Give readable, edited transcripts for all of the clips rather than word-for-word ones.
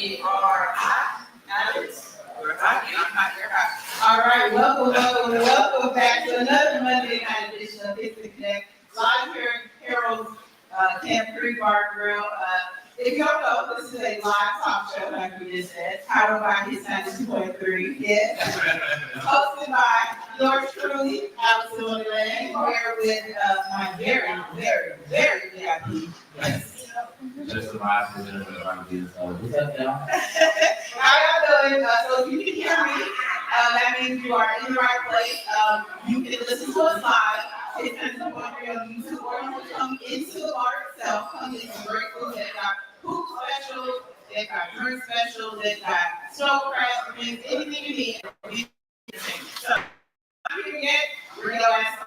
We are hot, Alix. We're hot, and I'm hot, you're hot. All right, welcome back to another Monday night edition of It's the Connect. Live here at Carol's Camp Creek Bar Grill. If you don't know, this is a live talk show, like we just said, powered by His 92.3. Yeah. Hosted by yours truly, Alix Wondrland, here with my very VIP guest. Just arrived for dinner with our kids. What's up, y'all? How y'all doing? So if you can hear me, that means you are in the right place. You can listen to us live. It's on YouTube, or you can come into the bar itself. Come get some great food. They've got food specials, they've got drink specials, they've got snow crab things, anything you need. So I'm here again. We're gonna ask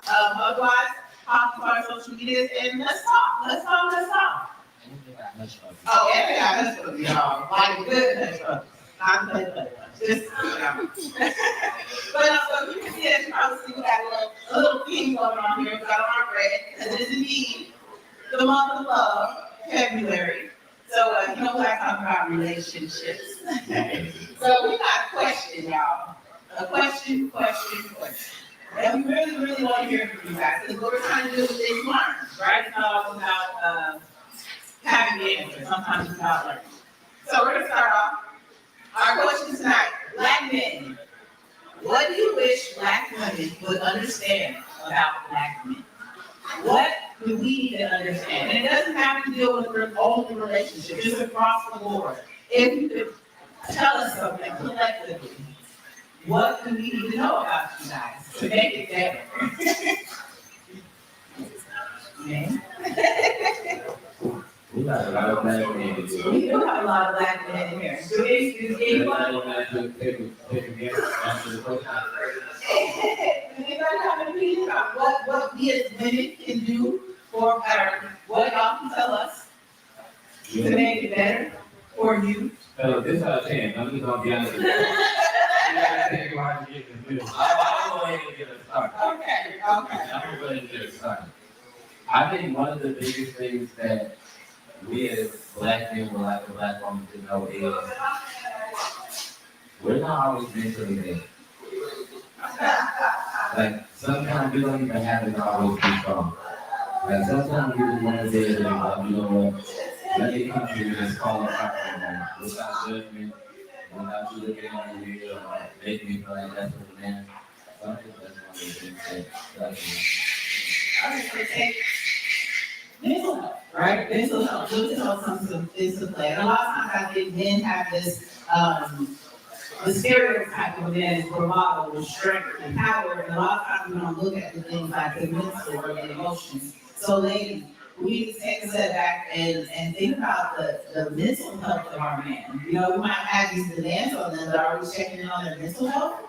otherwise. Hop on our social medias and let's talk. Oh, yeah, that's what we are. Like good hush puppies. Not play. Just, But so you can see that you probably see we got a little theme going on here. We got on our red because it is indeed the month of love, February. So you know what I talk about relationships. So we got a question, y'all. A question. And we really want to hear from you guys. Because what we're trying to do is learn, right? It's not all about having the answer. Sometimes it's about learning. So we're going to start off. Our question tonight, Black men. What do you wish Black women would understand about Black men? What do we need to understand? And it doesn't have to deal with only relationships, just across the board. If you could tell us something collectively, what do we need to know about you guys to make it better? We got a lot of Black men in here. We do have a lot of Black men in here. Do anybody have an opinion about what we as women can do for better? What y'all can tell us to make it better for you? This is our chance. I'm just gonna be honest with you. I'm gonna go ahead and get us started. Okay. I'm gonna go ahead and get us started. I think one of the biggest things that we as Black men would like the Black woman to know is we're not always mentally there. Like sometimes we don't even have to always be strong. Like sometimes we just want to say that, you know what, let me come to you and call it out for a moment without judgment, without you looking at me here or making me feel like that's what a man. So I think that's one of the things that Mental health, right? Mental health comes into play. And a lot of times I think men have this, the stereotype of men is bravado and strength and power. And a lot of times we don't look at the things like the mental or the emotions. So ladies, we need to take a step back and think about the mental health of our man. You know, we might have these demands on them, but are we checking in on their mental health?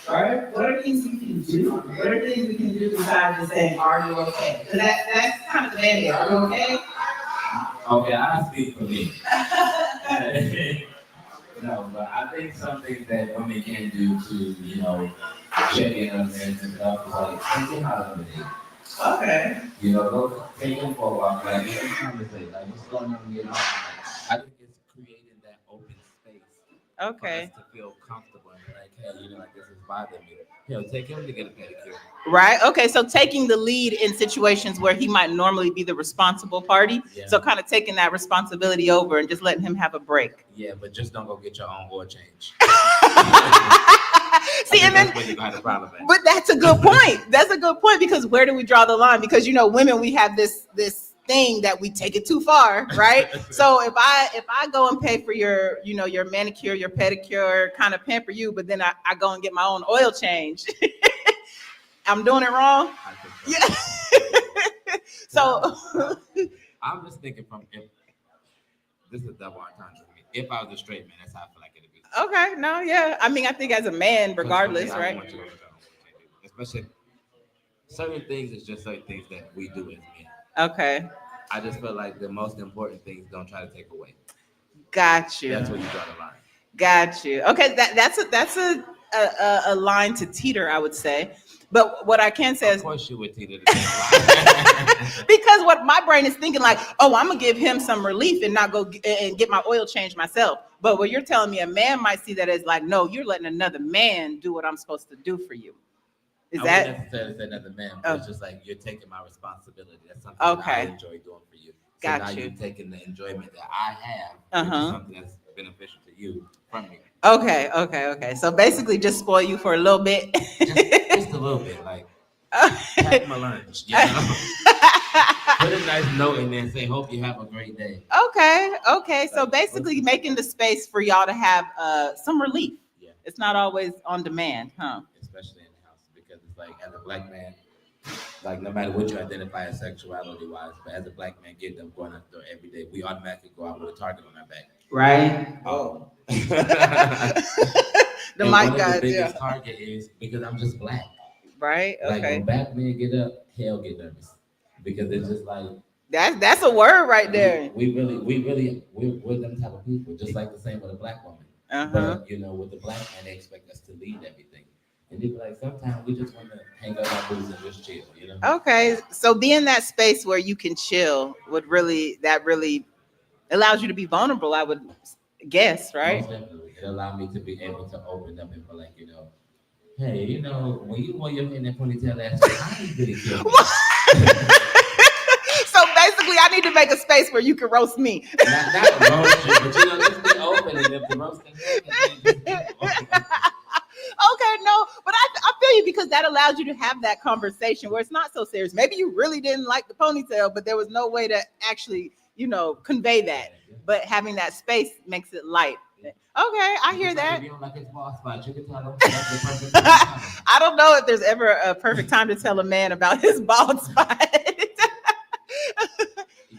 Right? What are things we can do? What are things we can do besides just saying, are you okay? Because that's kind of the mandate. Are you okay? Okay, I speak for me. No, but I think something that women can do to, you know, check in on their mental health is like, take them out of the day. Okay. You know, go take them for a walk. Like, every conversation, like, what's going on in your life? I think it's creating that open space. Okay. For us to feel comfortable and like, hey, you know, like this is bothering me. You know, take him to get a pedicure. Right. Okay. So taking the lead in situations where he might normally be the responsible party. Yeah. So kind of taking that responsibility over and just letting him have a break. Yeah, but just don't go get your own oil change. See, and then, that's where you got a problem at. but that's a good point. That's a good point, because where do we draw the line? Because, you know, women, we have this thing that we take it too far, right? So if I go and pay for your, you know, your manicure, your pedicure, kind of pamper you, but then I go and get my own oil change, I'm doing it wrong. Yeah. So I'm just thinking from, if this is a double entendre for me. If I was a straight man, that's how I feel like it'd be. okay, no, yeah. I mean, I think as a man, regardless, I right? want you to go with your own oil change. Especially certain things is just certain things that we do as men. Okay. I just feel like the most important things don't try to take away. Got you. That's where you draw the line. Got you. Okay, that's a a line to teeter, I would say. But what I can say Of is, course you would teeter the because what my brain is thinking like, oh, I'm gonna give him some relief and not go and get my oil changed myself. But what you're telling me, a man might see that as like, no, you're letting another man do what I'm supposed to do for you. Is I that wouldn't necessarily say another man, but Oh. it's just like you're taking my responsibility. That's something that I Okay. enjoy doing for you. So Got now you. you're taking the enjoyment that I have, which Uh-huh. is something that's beneficial to you from me. okay? So basically, just spoil you for a little bit. Just a little bit, like pack my lunch, you know. Put a nice note in there and say, "Hope you have a great day." Okay. So basically, making the space for y'all to have some relief. Yeah, It's not always on demand, huh? especially in the house because it's like as a black man, like no matter what you identify as sexuality wise, but as a black man getting up going out there every day, we automatically go out with a target on our back. Right. The And mic one of the guys, biggest yeah. target is because I'm just black. Right. Like when Okay. black men get up, hell get nervous because it's just like That's a word right there. we're them type of people, just like the same with a black woman. Uh-huh. But you know, with the black man, they expect us to lead everything, and they be like, sometimes we just want to hang up our boots and just chill, you know. Okay. So being that space where you can chill would really allows you to be vulnerable, I would guess, right? Most definitely, it allowed me to be able to open up and be like, you know, hey, you know, when you wore your hair in that ponytail last week, I ain't really feel me. So basically, I need to make a space where you can roast me. Not roast you, but you know, just be open and if the roasting happens, then just be open. Okay, no, but I feel you because that allows you to have that conversation where it's not so serious. Maybe you really didn't like the ponytail, but there was no way to actually, convey that. But having that space makes it light. Okay, I hear that. If you don't like his ball spot, you can tell him that's the perfect time to tell him. I don't know if there's ever a perfect time to tell a man about his bald spot.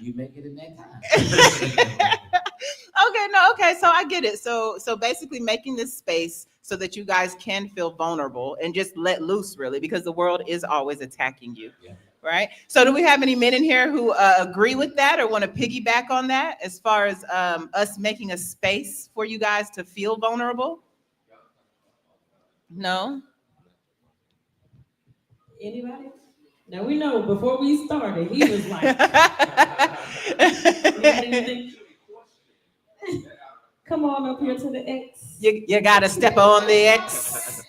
You make it in that time. Okay, so I get it. So basically making this space so that you guys can feel vulnerable and just let loose really because the world is always attacking you. Yeah. Right? So do we have any men in here who agree with that or want to piggyback on that as far as us making a space for you guys to feel vulnerable? No? Anybody? Now we know before we started, he was like, come on up here to the X. You got to step on the X.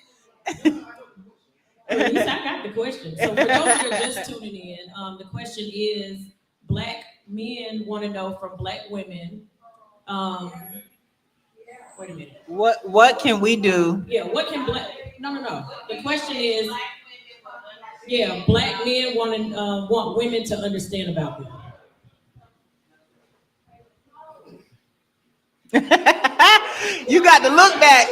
At least I got the question. So for those that are just tuning in, the question is, black men want to know from black women. Wait a minute. What can we do? Yeah, what can black? No. The question is, yeah, black men want women to understand about them. You got to look back.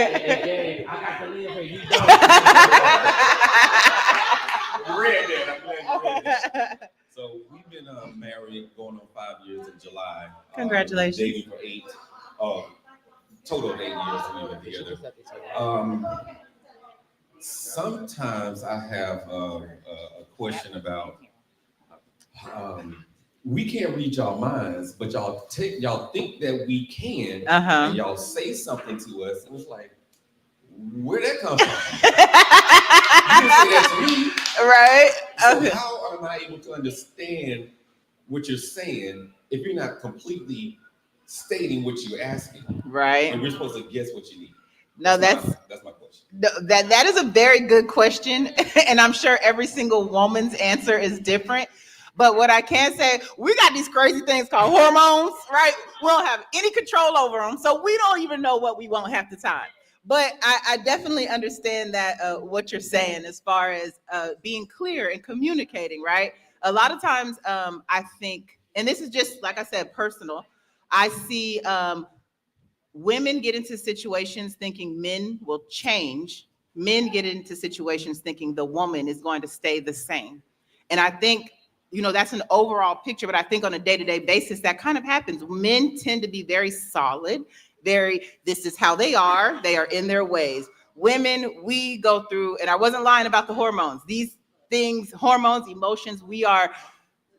Hey, I got to live here. You don't. You read that. I'm glad you read that. So we've been married going on 5 years in July. Congratulations. Dating for 8. Total of 8 years we've been together. Sometimes I have a question about we can't read y'all minds, but y'all think that we can, and y'all say something to us, and it's like, where'd that come from? You didn't say that to me, Right? so how am I able to understand what you're saying if you're not completely stating what you're asking? Right. And we're supposed to guess what you need. No, that's my question. That is a very good question, and I'm sure every single woman's answer is different. But what I can say, we got these crazy things called hormones, right? We don't have any control over them, so we don't even know what we want half the time. But I definitely understand that what you're saying as far as being clear and communicating, right? A lot of times, I think, and this is just like I said, personal. I see women get into situations thinking men will change. Men get into situations thinking the woman is going to stay the same. And I think, that's an overall picture, but I think on a day-to-day basis, that kind of happens. Men tend to be very solid, this is how they are in their ways. Women, we go through, and I wasn't lying about the hormones. These things, hormones, emotions, we are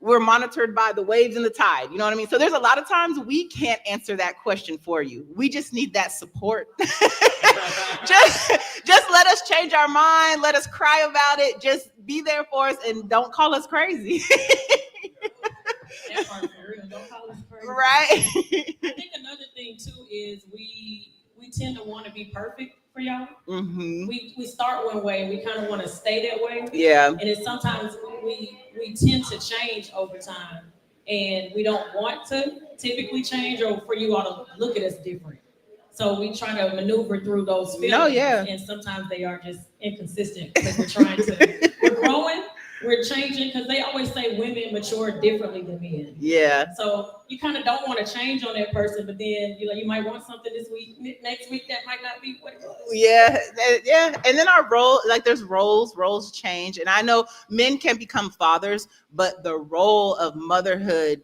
we're monitored by the waves and the tide. You know what I mean? So there's a lot of times we can't answer that question for you. We just need that support. just let us change our mind. Let us cry about it. Just be there for us and don't call us crazy. That part for real. Don't call us crazy. Right. I think another thing too is we tend to want to be perfect for y'all. Mm-hmm. We start one way and we kind of want to stay that way. Yeah. And it's sometimes we tend to change over time, and we don't want to typically change or for you all to look at us different. So we try to maneuver through those feelings. No, yeah. And sometimes they are just inconsistent because we're growing, we're changing, because they always say women mature differently than men. Yeah. So you kind of don't want to change on that person, but then you might want something this week, next week that might not be what it was. Yeah. And then our role, like there's roles change. And I know men can become fathers, but the role of motherhood,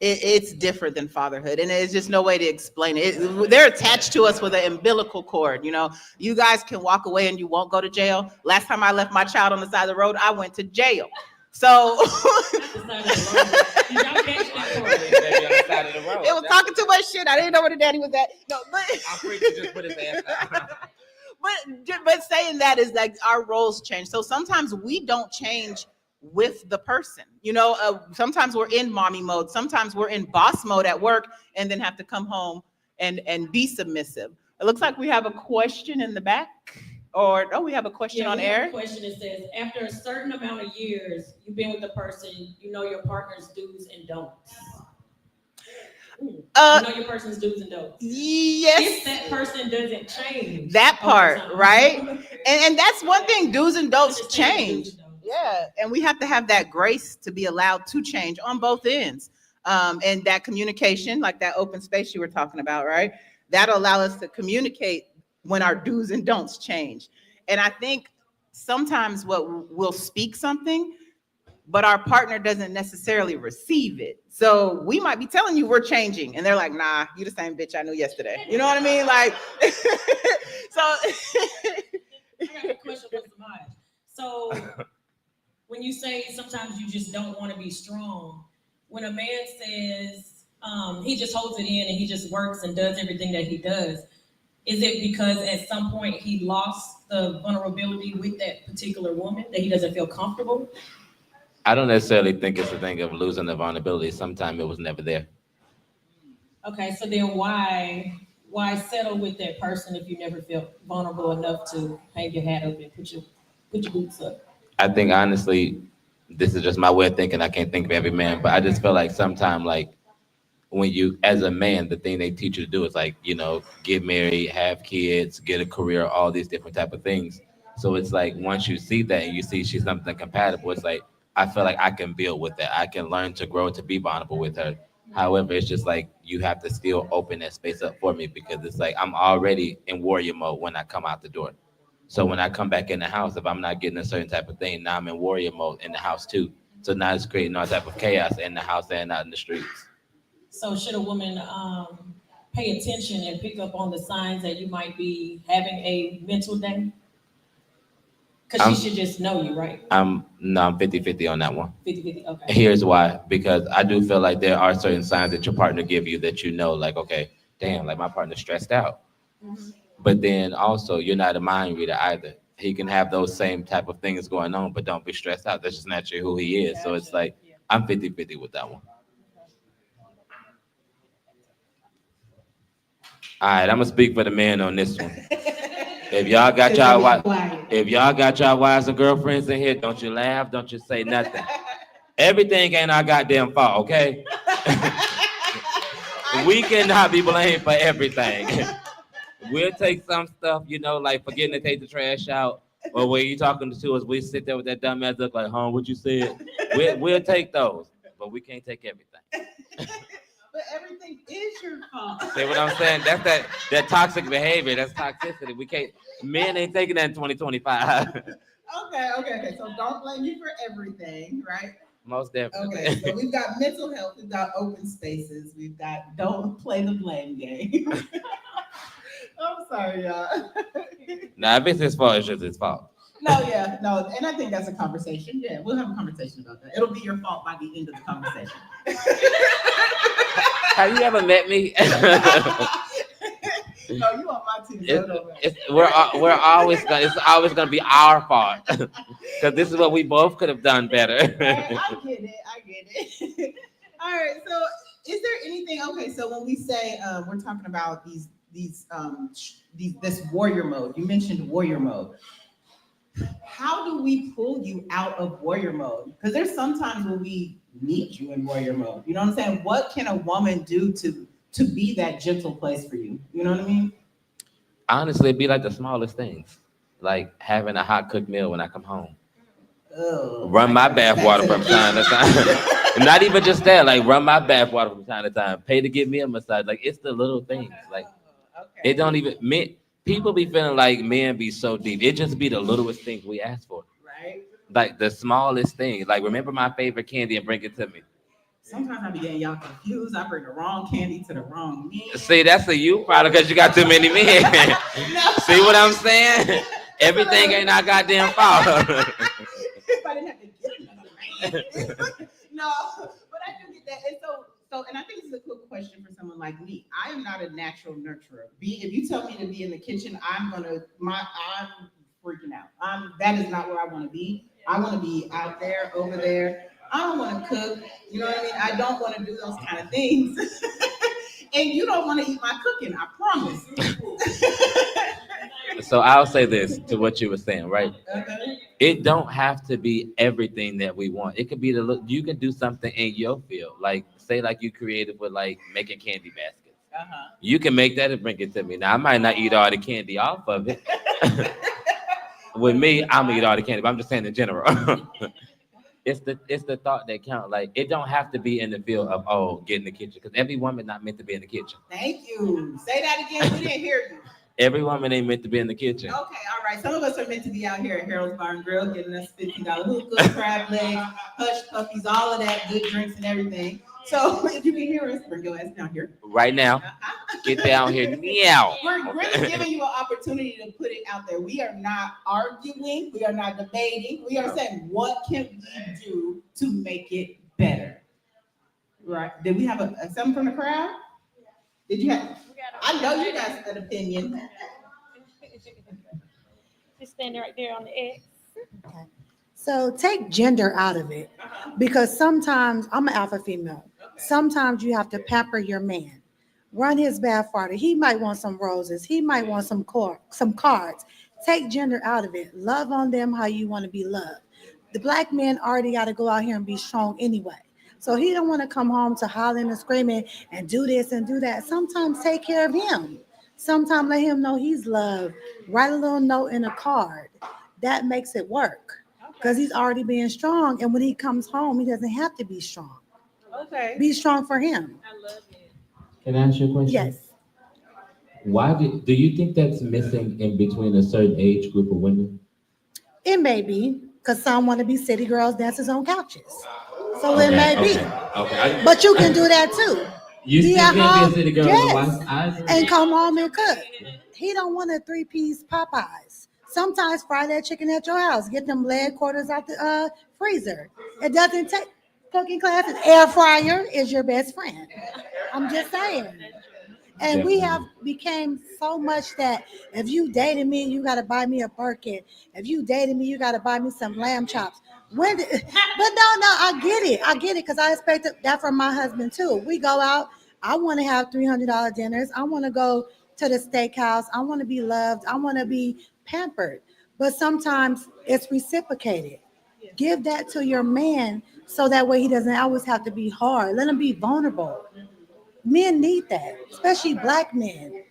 it's different than fatherhood, and there's just no way to explain it. They're attached to us with an umbilical cord. You guys can walk away and you won't go to jail. Last time I left my child on the side of the road, I went to jail. So it was talking too much shit. I didn't know where the daddy was at. No, but I'm pretty sure just put his ass down. but saying that is like our roles change. So sometimes we don't change with the person. Sometimes we're in mommy mode. Sometimes we're in boss mode at work and then have to come home and be submissive. It looks like we have a question in the back. We have a question on air. A question that says, after a certain amount of years you've been with the person, you know your partner's do's and don'ts. You know your person's do's and don'ts. Yes. If that person doesn't change. That part, right? And that's one thing, do's and don'ts change. Yeah, and we have to have that grace to be allowed to change on both ends. And that communication, like that open space you were talking about, right? That'll allow us to communicate when our do's and don'ts change. And I think sometimes we'll speak something, but our partner doesn't necessarily receive it. So we might be telling you we're changing, and they're like, nah, you the same bitch I knew yesterday. You know what I mean? Like, so. I got a question for Semaj. So when you say sometimes you just don't want to be strong, when a man says he just holds it in and he just works and does everything that he does, is it because at some point he lost the vulnerability with that particular woman, that he doesn't feel comfortable? I don't necessarily think it's a thing of losing the vulnerability. Sometimes it was never there. Okay, so then why settle with that person if you never felt vulnerable enough to hang your hat up and put your boots up? I think honestly, this is just my way of thinking. I can't think of every man, but I just feel like sometimes, like when you, as a man, the thing they teach you to do is like, get married, have kids, get a career, all these different type of things. So it's like once you see that and you see she's something compatible, it's like I feel like I can build with that. I can learn to grow to be vulnerable with her. However, it's just like you have to still open that space up for me, because it's like I'm already in warrior mode when I come out the door. So when I come back in the house, if I'm not getting a certain type of thing, now I'm in warrior mode in the house too. So now it's creating all type of chaos in the house and out in the streets. So should a woman pay attention and pick up on the signs that you might be having a mental day? Because she should just know you, right? I'm 50-50 on that one. 50-50, okay. Here's why. Because I do feel like there are certain signs that your partner give you that like, okay, damn, like my partner's stressed out. Mm-hmm. But then also, you're not a mind reader either. He can have those same type of things going on, but don't be stressed out. That's just naturally who he is. Gotcha. So it's like, I'm 50-50 with that one. All right, I'm gonna speak for the man on this one. If y'all got y'all wives and girlfriends in here, don't you laugh, don't you say nothing. Everything ain't our goddamn fault, okay? We cannot be blamed for everything. We'll take some stuff, like forgetting to take the trash out, or when you talking to us, we sit there with that dumb ass look like, what you said? We'll take those, but we can't take everything. But everything is your fault. See what I'm saying? That's that toxic behavior. That's toxicity. We can't. Men ain't taking that in 2025. Okay. So don't blame me for everything, right? Most definitely. Okay. So we've got mental health. We've got open spaces. We've got don't play the blame game. I'm sorry, y'all. Now, if it's his fault, it's just his fault. No, and I think that's a conversation. Yeah, we'll have a conversation about that. It'll be your fault by the end of the conversation. Have you ever met me? No, you on my team. We're always gonna. It's always gonna be our fault because this is what we both could have done better. I get it. All right. So, is there anything? Okay. So when we say we're talking about this warrior mode, you mentioned warrior mode. How do we pull you out of warrior mode? Because there's sometimes when we meet you in warrior mode. You know what I'm saying? What can a woman do to be that gentle place for you? You know what I mean? Honestly, it'd be like the smallest things, like having a hot cooked meal when I come home. Oh, run my bath water from time to time. Not even just that, like run my bath water from time to time. Pay to get me a massage. Like it's the little things. Like it don't even people be feeling like men be so deep. It just be the littlest things we ask for. Right. Like the smallest things. Like remember my favorite candy and bring it to me. Sometimes I be getting y'all confused. I bring the wrong candy to the wrong man. See, that's a you problem because you got too many men. No. See what I'm saying? Everything ain't our goddamn fault. If I didn't have to get another man. No, but I do get that. And and I think this is a cool question for someone like me. I am not a natural nurturer. If you tell me to be in the kitchen, I'm freaking out. That is not where I want to be. I want to be out there, over there. I don't want to cook. You know what I mean? I don't want to do those kind of things. And you don't want to eat my cooking, I promise. So I'll say this to what you were saying, right? Okay. It don't have to be everything that we want. It could be you can do something in your field. Like say like you creative with like making candy baskets. Uh-huh. You can make that and bring it to me. Now I might not eat all the candy off of it. With me, I'm gonna eat all the candy, but I'm just saying in general. It's the thought that counts. Like it don't have to be in the field of get in the kitchen because every woman not meant to be in the kitchen. Thank you. Say that again. We didn't hear you. Every woman ain't meant to be in the kitchen. Okay, all right. Some of us are meant to be out here at Harold's Bar and Grill, getting us $50 hookah, crab legs, hush puppies, all of that, good drinks and everything. So if you can hear us, bring your ass down here. Right now. Get down here now. We're just giving you an opportunity to put it out there. We are not arguing. We are not debating. We are saying, what can we do to make it better? Right. Did we have something from the crowd? Did you have? I know you guys have an opinion. Just standing right there on the X. Okay. So take gender out of it because sometimes I'm an alpha female. Sometimes you have to pamper your man. Run his bath water. He might want some roses. He might want some cards. Take gender out of it. Love on them how you want to be loved. The black man already got to go out here and be strong anyway. So he don't want to come home to hollering and screaming and do this and do that. Sometimes take care of him. Sometimes let him know he's loved. Write a little note in a card. That makes it work because he's already being strong. And when he comes home, he doesn't have to be strong. Okay. Be strong for him. I love it. Can I ask you a question? Yes. Why do you think that's missing in between a certain age group of women? It may be because some want to be city girls dancers on couches. So it may be. Okay. But you can do that too. You Be still at can home, be a city girl yes, and come home and cook. He don't want a 3-piece Popeyes. Sometimes fry that chicken at your house. Get them leg quarters out the freezer. It doesn't take cooking classes. Air fryer is your best friend. I'm just saying. And we have became so much that if you dated me, you got to buy me a Birkin. If you dated me, you got to buy me some lamb chops. But no, I get it because I expect that from my husband too. We go out. I want to have $300 dinners. I want to go to the steakhouse. I want to be loved. I want to be pampered. But sometimes it's reciprocated. Give that to your man so that way he doesn't always have to be hard. Let him be vulnerable. Men need that, especially black men.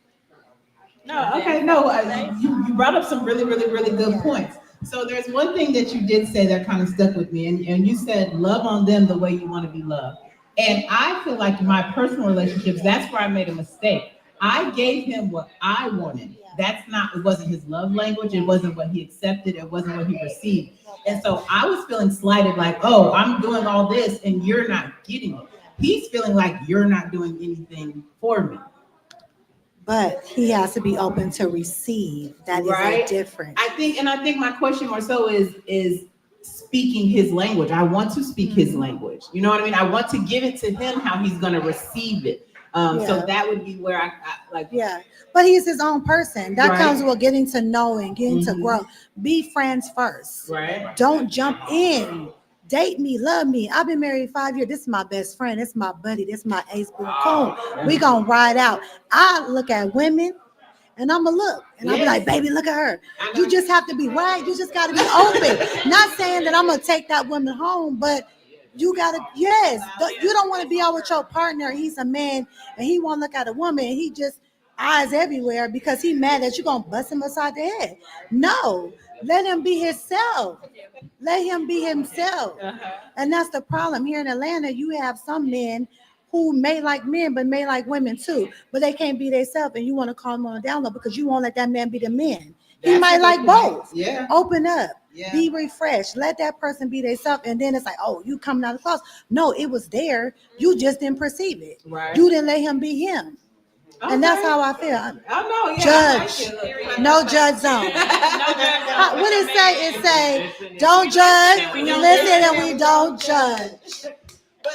You brought up some really, really, really good points. So there's one thing that you did say that kind of stuck with me, and you said love on them the way you want to be loved. And I feel like in my personal relationships, that's where I made a mistake. I gave him what I wanted. It wasn't his love language. It wasn't what he accepted. It wasn't what he received. And so I was feeling slighted, like, oh, I'm doing all this and you're not getting it. He's feeling like you're not doing anything for me. but he has to be open to receive. That is Right. a difference. I think my question more so is speaking his language. I want to speak his language. You know what I mean? I want to give it to him how he's going to receive it. So Yeah. that would be where I like. Yeah, but he's his own person. That Right. comes with getting to know and getting to Mhm. grow. Be friends first. Right. Don't jump in. Date me, love me. I've been married 5 years. This is my best friend. This is my buddy. This is my ace boo coon. We gonna ride out. I look at women and I'ma look and I'll be like, baby, look at her. You just have to be right. You just gotta be open. Not saying that I'm gonna take that woman home, but you gotta, yes. You don't want to be out with your partner. He's a man and he won't look at a woman and he just eyes everywhere because he mad that you gonna bust him upside the head. No, let him be himself. Let him be himself. And that's the problem here in Atlanta. You have some men who may like men, but may like women too. But they can't be themselves, and you want to calm them on the down low because you won't let that man be the man. He That's might a like good point. both. Yeah. Open up. Yeah. Be refreshed. Let that person be themselves. And then it's like, oh, you coming out of the closet. No, it was there. You just didn't perceive it. Right. You didn't let him be him. And that's Okay. how I feel. Oh no, yeah. Judge. I like it. No judge zone. What it say? It say, don't judge. We listen and we don't judge.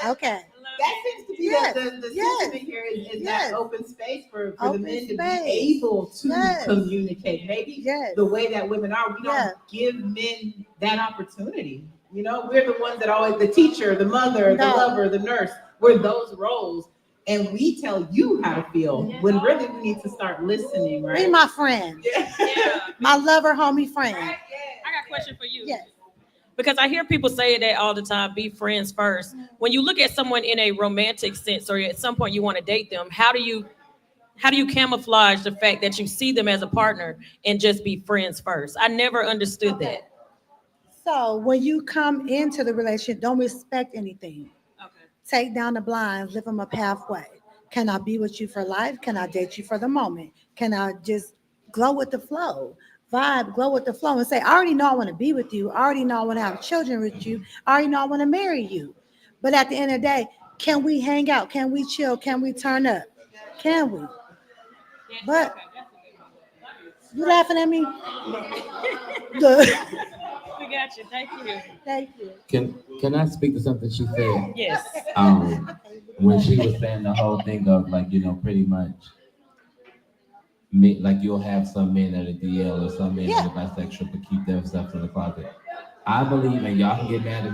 Okay. That seems to be Yes, the yes, sentiment here is yes. that open space for the Open men to space. be able to Yes. communicate. Maybe Yes. the way that women are, we don't Yeah. give men that opportunity. You know, we're the ones that always, the teacher, the mother, the No. lover, the nurse, we're those roles. And we tell you how to feel when really we need to start listening, right? Be my friend. Yeah. My lover, homie friend. I got a question for you. Yes. Because I hear people say that all the time, be friends first. When you look at someone in a romantic sense, or at some point you want to date them, how do you camouflage the fact that you see them as a partner and just be friends first? I never understood that. So when you come into the relationship, don't respect anything. Okay. Take down the blinds, lift them up halfway. Can I be with you for life? Can I date you for the moment? Can I just glow with the flow? Vibe, glow with the flow, and say, I already know I want to be with you. I already know I want to have children with you. I already know I want to marry you. But at the end of the day, can we hang out? Can we chill? Can we turn up? Can we? But you laughing at me? Good. We got you. Thank you. Thank you. Can I speak to something she said? Yes. When she was saying the whole thing of like, pretty much me, like you'll have some men that are DL or some men that are bisexual but keep their stuff in the closet. I believe, and y'all can get mad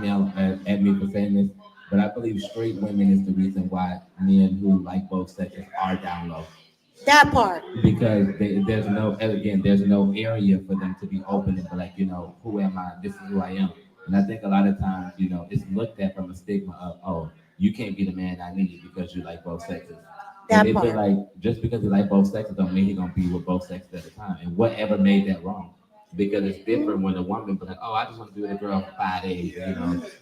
at me for saying this, but I believe straight women is the reason why men who like both sexes are down low. That part. Because there's no area for them to be open and be like, who am I? This is who I am. And I think a lot of times, it's looked at from a stigma of, oh, you can't be the man I need because you like both sexes. That and they part. feel like just because you like both sexes don't mean he's gonna be with both sexes at a time. And whatever made that wrong? Because it's different when a woman be like, oh, I just want to be with a girl for 5 days,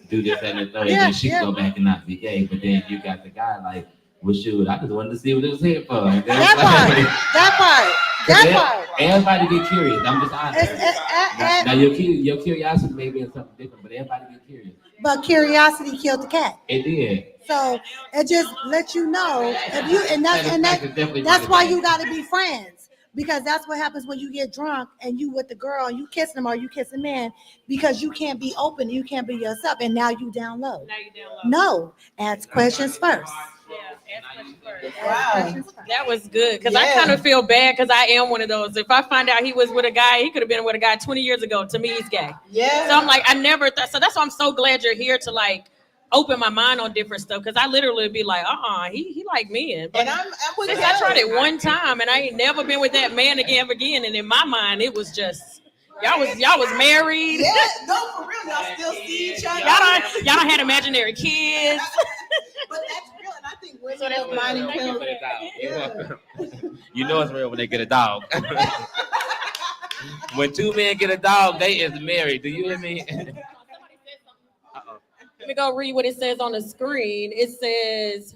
do this and the third, and then she can go back and not be gay. But then you got the guy like, well, shoot, I just wanted to see what it was here for. And That part. Everybody get curious. I'm just honest. Now your curiosity may be something different, but everybody get curious. But curiosity killed the cat. It did. So it just lets you know if you that's why you got to be friends, because that's what happens when you get drunk and you with the girl and you kiss them or you kiss a man, because you can't be open, you can't be yourself, and now you down low. No, ask questions first. Yeah, ask questions first. Wow. That was good, because I kind of feel bad, because I am one of those. If I find out he was with a guy, he could have been with a guy 20 years ago. To me, he's gay. Yeah. So I'm like, I never thought. So that's why I'm so glad you're here to like open my mind on different stuff, because I literally be like, he like men. But And I'm with since that. I tried it one time, and I ain't never been with that man again. And in my mind, it was just y'all was married. Yeah, no, for real. Y'all still see each other. Y'all had imaginary kids. But that's real, and I think women So that's don't mind Thank you for until You know it's real when they get a dog. When two men get a dog, they is married. Do you hear me? Let me go read what it says on the screen. It says,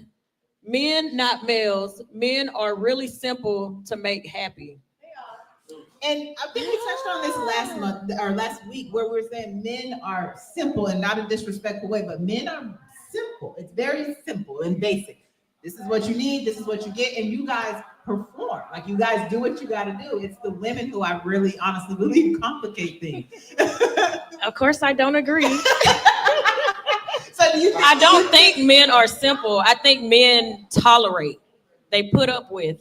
men, not males. Men are really simple to make happy. And I think we touched on this last month or last week, where we were saying men are simple, and not a disrespectful way, but men are simple. It's very simple and basic. This is what you need. This is what you get. And you guys perform. Like, you guys do what you got to do. It's the women who I really honestly believe complicate things. Of course, I don't agree. So do you I don't think men are simple. I think men tolerate. They put up with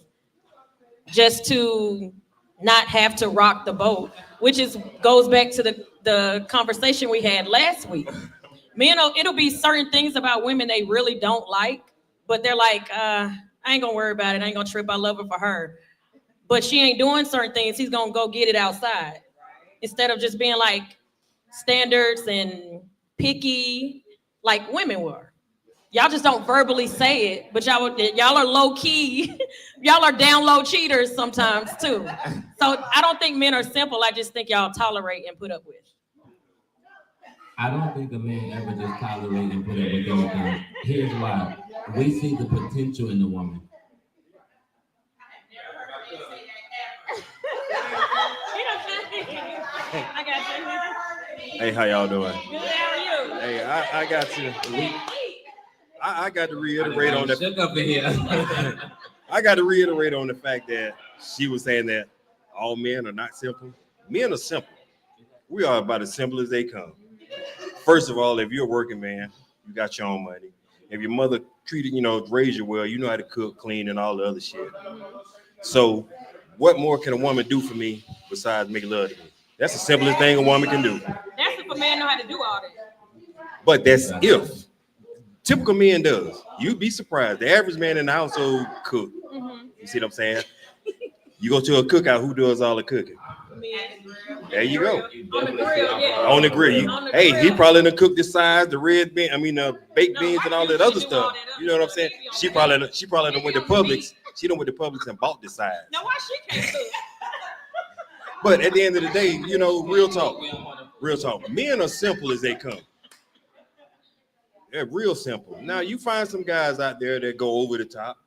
just to not have to rock the boat, which goes back to the conversation we had last week. Men, it'll be certain things about women they really don't like, but they're like, I ain't gonna worry about it. I ain't gonna trip. I love her for her. But she ain't doing certain things. He's gonna go get it outside. Instead of just being like standards and picky like women were. Y'all just don't verbally say it, but y'all are low key. Y'all are down low cheaters sometimes too. So I don't think men are simple. I just think y'all tolerate and put up with. I don't think a man ever just tolerate and put up with anything. Here's why. We see the potential in the woman. I got you. Hey, how y'all doing? Good, how are you? Hey, I got you. I got to reiterate on that. Shut up in here. I got to reiterate on the fact that she was saying that all men are not simple. Men are simple. We are about as simple as they come. First of all, if you're a working man, you got your own money. If your mother raised you well, you know how to cook, clean, and all the other shit. So what more can a woman do for me besides make love to me? That's the simplest thing a woman can do. That's if a man know how to do all that. But that's if. Typical men does. You'd be surprised. The average man in the household cook. Mm-hmm. You see what I'm saying? You go to a cookout, who does all the cooking? There you go. On the grill, yeah. On the grill. He probably done cooked the sides, the baked beans and all that other stuff. You know what I'm saying? She probably done went to Publix. She done went to Publix and bought the sides. Now why she can't cook? But at the end of the day, real talk. Real talk. Men are simple as they come. They're real simple. Now you find some guys out there that go over the top.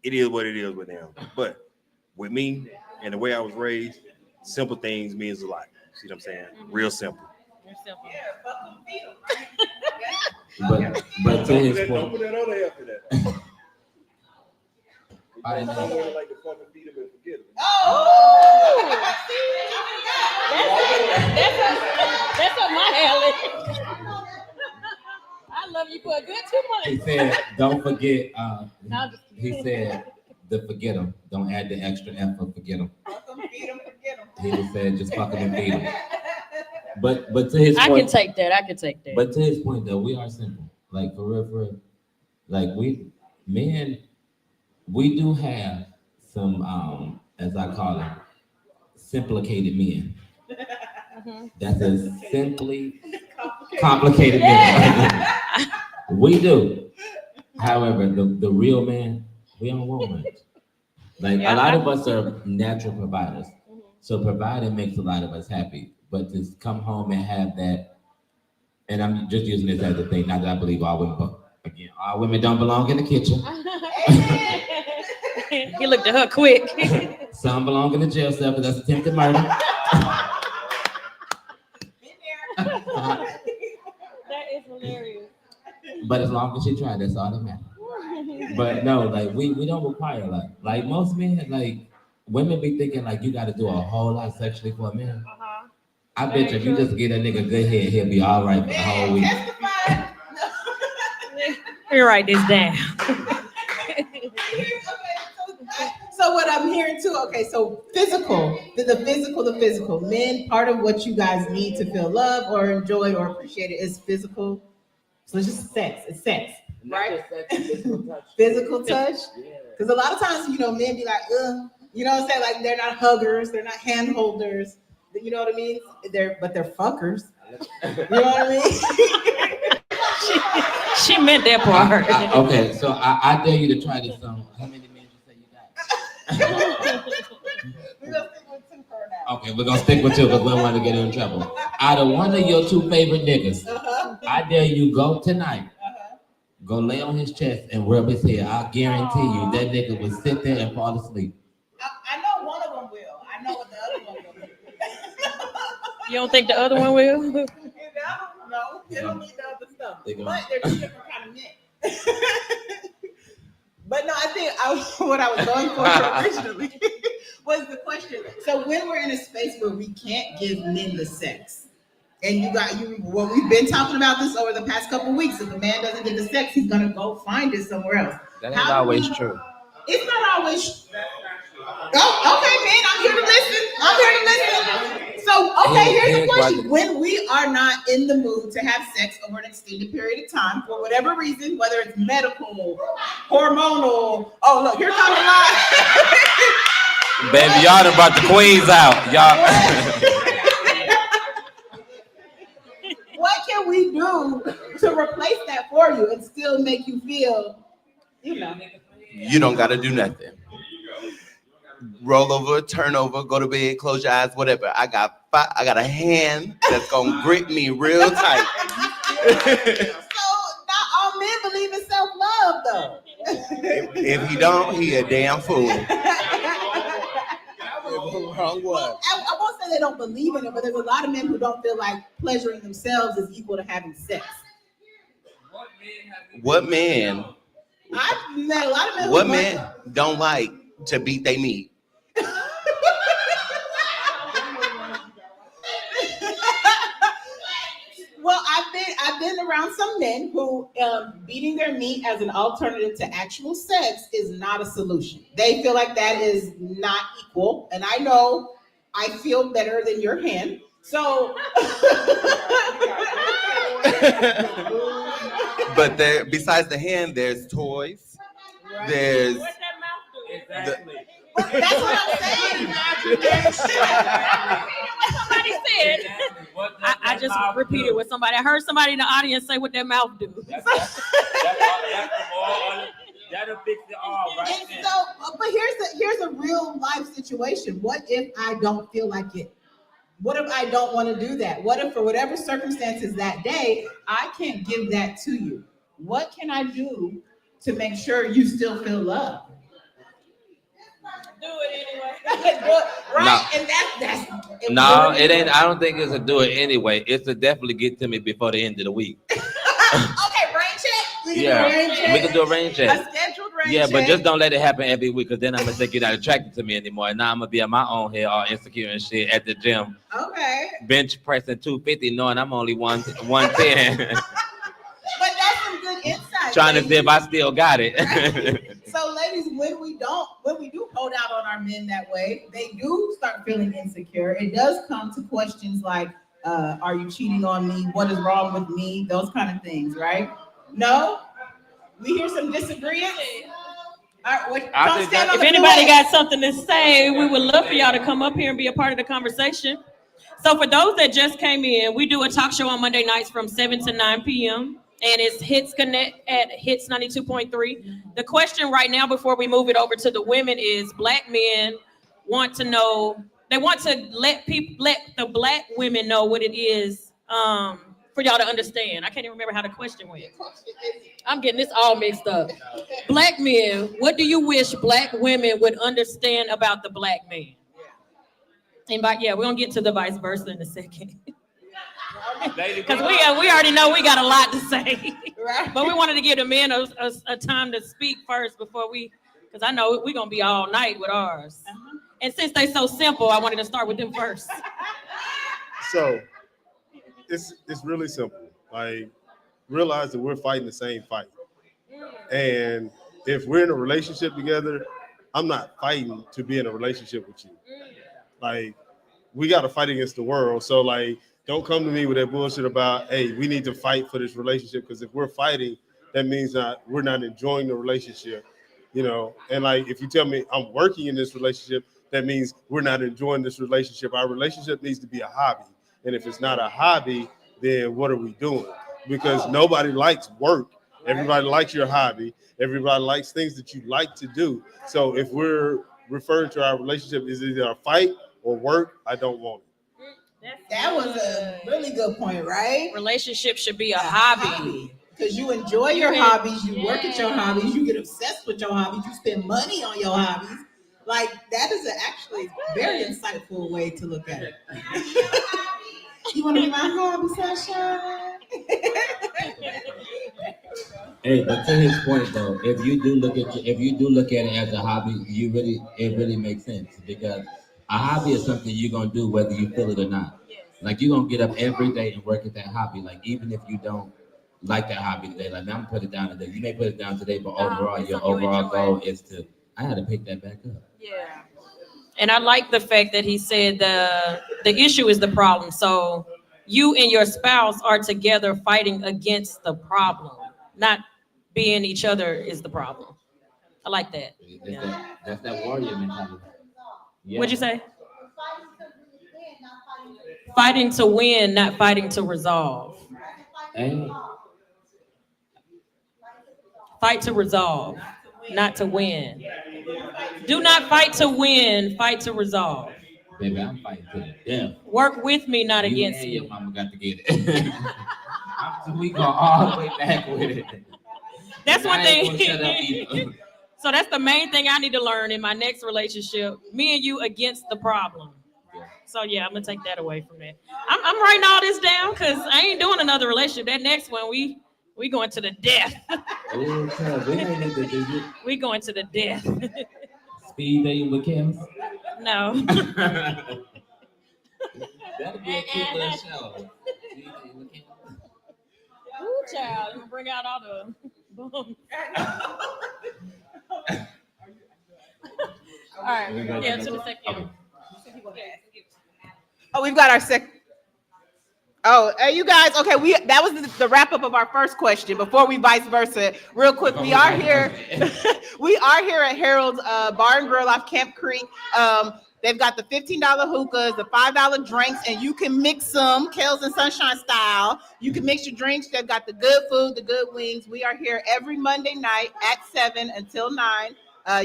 It is what it is with them. But with me and the way I was raised, simple things means a lot. See what I'm saying? Real simple. You're simple. But to his Don't point, put that on there after that. I didn't know. Like to fucking feed him and forget him. That's up my alley. I love you for a good 2 months. He said, don't forget, he said, to forget him. Don't add the extra F for forget him. He just said, just fuck him and feed him. But to his point. I can take that. But to his point, though, we are simple. Like, for real. Like, we do have some, as I call it, simplicated men. Mm-hmm. That's a simply complicated man. We do. However, the real man, we don't want much. Like, a lot of us are natural providers. So providing makes a lot of us happy. But to come home and have that, and I'm just using this as a thing, not that I believe all women, but again, all women don't belong in the kitchen. He looked at her quick. Some belong in the jail cell because that's attempted murder. That is hilarious. But as long as she tried, that's all that matters. But no, like we don't require a lot. Like most men, like women be thinking like you got to do a whole lot sexually for a man. I bet you if you just get a nigga good head, he'll be all right for the whole week. Let me write this down. So what I'm hearing too, okay, so physical, the physical. Men, part of what you guys need to feel love or enjoy or appreciate it is physical. So it's just sex. It's sex, right? Physical touch. Because a lot of times, men be like, you know what I'm saying? Like they're not huggers, they're not hand holders. You know what I mean? They're fuckers. You know what I mean? She meant that part. Okay, so I dare you to try this song. How many men you say you got? We're gonna stick with 2 for now. Okay, we're gonna stick with 2 because we don't want to get in trouble. Out of one of your 2 favorite niggas, I dare you go tonight. Go lay on his chest and rub his head. I guarantee you that nigga will sit there and fall asleep. I know one of them will. I know what the other one will. You don't think the other one will? No, they don't need the other stuff. But they're 2 different kind of men. what I was going for originally was the question. So when we're in a space where we can't give men the sex, and well, we've been talking about this over the past couple of weeks. If a man doesn't get the sex, he's gonna go find it somewhere else. That ain't always true. It's not always. Oh, okay, man. I'm here to listen. So, okay, here's the question. When we are not in the mood to have sex over an extended period of time, for whatever reason, whether it's medical, hormonal, oh, look, here comes a lot. Baby, y'all done brought the queens out. Y'all. What can we do to replace that for you and still make you feel, You don't got to do nothing. Roll over, turn over, go to bed, close your eyes, whatever. I got a hand that's gonna grip me real tight. So not all men believe in self-love, though. If he don't, he a damn fool. Wrong one. I won't say they don't believe in it, but there's a lot of men who don't feel like pleasuring themselves is equal to having sex. What man? I've met a lot of men. What men don't like to beat their meat? Well, I've been around some men who beating their meat as an alternative to actual sex is not a solution. They feel like that is not equal, and I know I feel better than your hand. So, but there, besides the hand, there's toys. Right. There's What's that mouth do? Exactly. That's what I'm saying. What somebody said. I just repeated what somebody. I heard somebody in the audience say what their mouth do. That'll fix it all right And then. so, but here's a real life situation. What if I don't feel like it? What if I don't want to do that? What if for whatever circumstances that day, I can't give that to you? What can I do to make sure you still feel loved? Do it anyway. Right? And that's No, it ain't. I don't think it's a do it anyway. It's to definitely get to me before the end of the week. Okay, rain check. We can do a rain check. A scheduled rain Yeah, check. but just don't let it happen every week, because then I'm gonna think you're not attracted to me anymore. And now I'm gonna be on my own here, all insecure and shit at the gym, Okay. bench pressing 250, knowing I'm only 110, But that's some good insight. trying to ladies. see if I still got it. Right. So, ladies, when we do hold out on our men that way, they do start feeling insecure. It does come to questions like, are you cheating on me? What is wrong with me? Those kind of things, right? No? We hear some disagreement. All right, If anybody got something to say, we would love for y'all to come up here and be a part of the conversation. So for those that just came in, we do a talk show on Monday nights from 7 to 9 p.m. And it's Hits Connect at Hits 92.3. The question right now before we move it over to the women is Black men want to know, they want to let the Black women know what it is for y'all to understand. I can't even remember how the question went. I'm getting this all mixed up. Black men, what do you wish Black women would understand about the Black man? And we're gonna get to the vice versa in a second. Because we already know we got a lot to say. Right. But we wanted to give the men a time to speak first before because I know we're gonna be all night with ours. Uh-huh. And since they're so simple, I wanted to start with them first. So it's really simple. Like, realize that we're fighting the same fight. And if we're in a relationship together, I'm not fighting to be in a relationship with you. Like, we got to fight against the world. So, like, don't come to me with that bullshit about, hey, we need to fight for this relationship. Because if we're fighting, that means we're not enjoying the relationship, you know? And, like, if you tell me I'm working in this relationship, that means we're not enjoying this relationship. Our relationship needs to be a hobby. And if it's not a hobby, then what are we doing? Because nobody likes work. Everybody likes your hobby. Everybody likes things that you like to do. So if we're referring to our relationship as either a fight or work, I don't want it. That was a really good point, right? Relationship should be a hobby. Because you enjoy your hobbies, you work at your hobbies, you get obsessed with your hobbies, you spend money on your hobbies. Like, that is actually very insightful way to look at it. You want to be my hobby, Sasha? Hey, but to his point though, if you do look at it as a hobby, it really makes sense because a hobby is something you're gonna do whether you feel it or not. Like you're gonna get up every day and work at that hobby. Like even if you don't like that hobby today, like I'm gonna put it down today. You may put it down today, but overall, it's your something you overall enjoy. goal is to. I had to pick that back up. Yeah. And I like the fact that he said the issue is the problem. So you and your spouse are together fighting against the problem, not being each other is the problem. I like that. That's that warrior mentality. Yeah. What'd you say? Fighting to win, not fighting to resolve. Hey, Fight to resolve, not to win. Do not fight to win, fight to resolve. baby, I'm fighting to the death. Work with me, not You against and me. your mama got to get it. We go all the way back with it. That's one I ain't gonna thing. shut up either. So that's the main thing I need to learn in my next relationship. Me and you against the problem. So yeah, I'm gonna take that away from that. I'm writing all this down because I ain't doing another relationship. That next one, we going to the death. Oh, cuz, we ain't need to do it. We going to the death. Speed dating with Kelz. No. That'll be a cute little show. Speed dating with Kelz. Ooh, child, you bring out all the bums. All right, yeah, to the second. Oh, we've got our second. Oh, you guys, okay, that was the wrap up of our first question before we vice versa. Real quick, we are here. We are here at Harold's Bar and Grill off Camp Creek. They've got the $15 hookahs, the $5 drinks, and you can mix them, Kelz and Sunshine style. You can mix your drinks. They've got the good food, the good wings. We are here every Monday night at 7 until 9.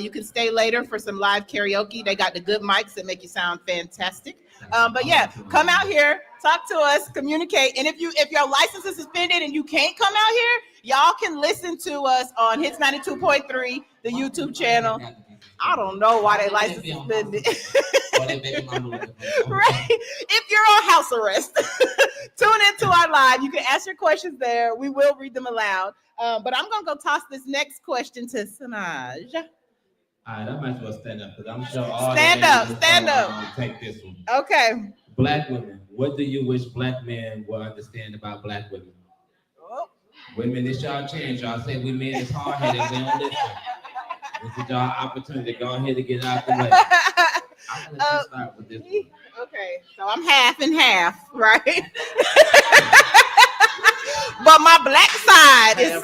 You can stay later for some live karaoke. They got the good mics that make you sound fantastic. But yeah, come out here, talk to us, communicate. And if your license is suspended and you can't come out here, y'all can listen to us on Hits 92.3, the YouTube channel. I don't know why they license suspended. Right? If you're on house arrest, tune into our live. You can ask your questions there. We will read them aloud. But I'm gonna go toss this next question to Semaj. All right, I might as well stand up because I'm sure all Stand up. Take this one. Okay. Black women, what do you wish black men will understand about black women? Oh. Women, it's y'all chance. Y'all say we men is hard-headed. We don't listen. This is y'all opportunity. Go ahead and get out the way. I'm gonna let you start with this one. Okay, so I'm half and half, right? But my black side is.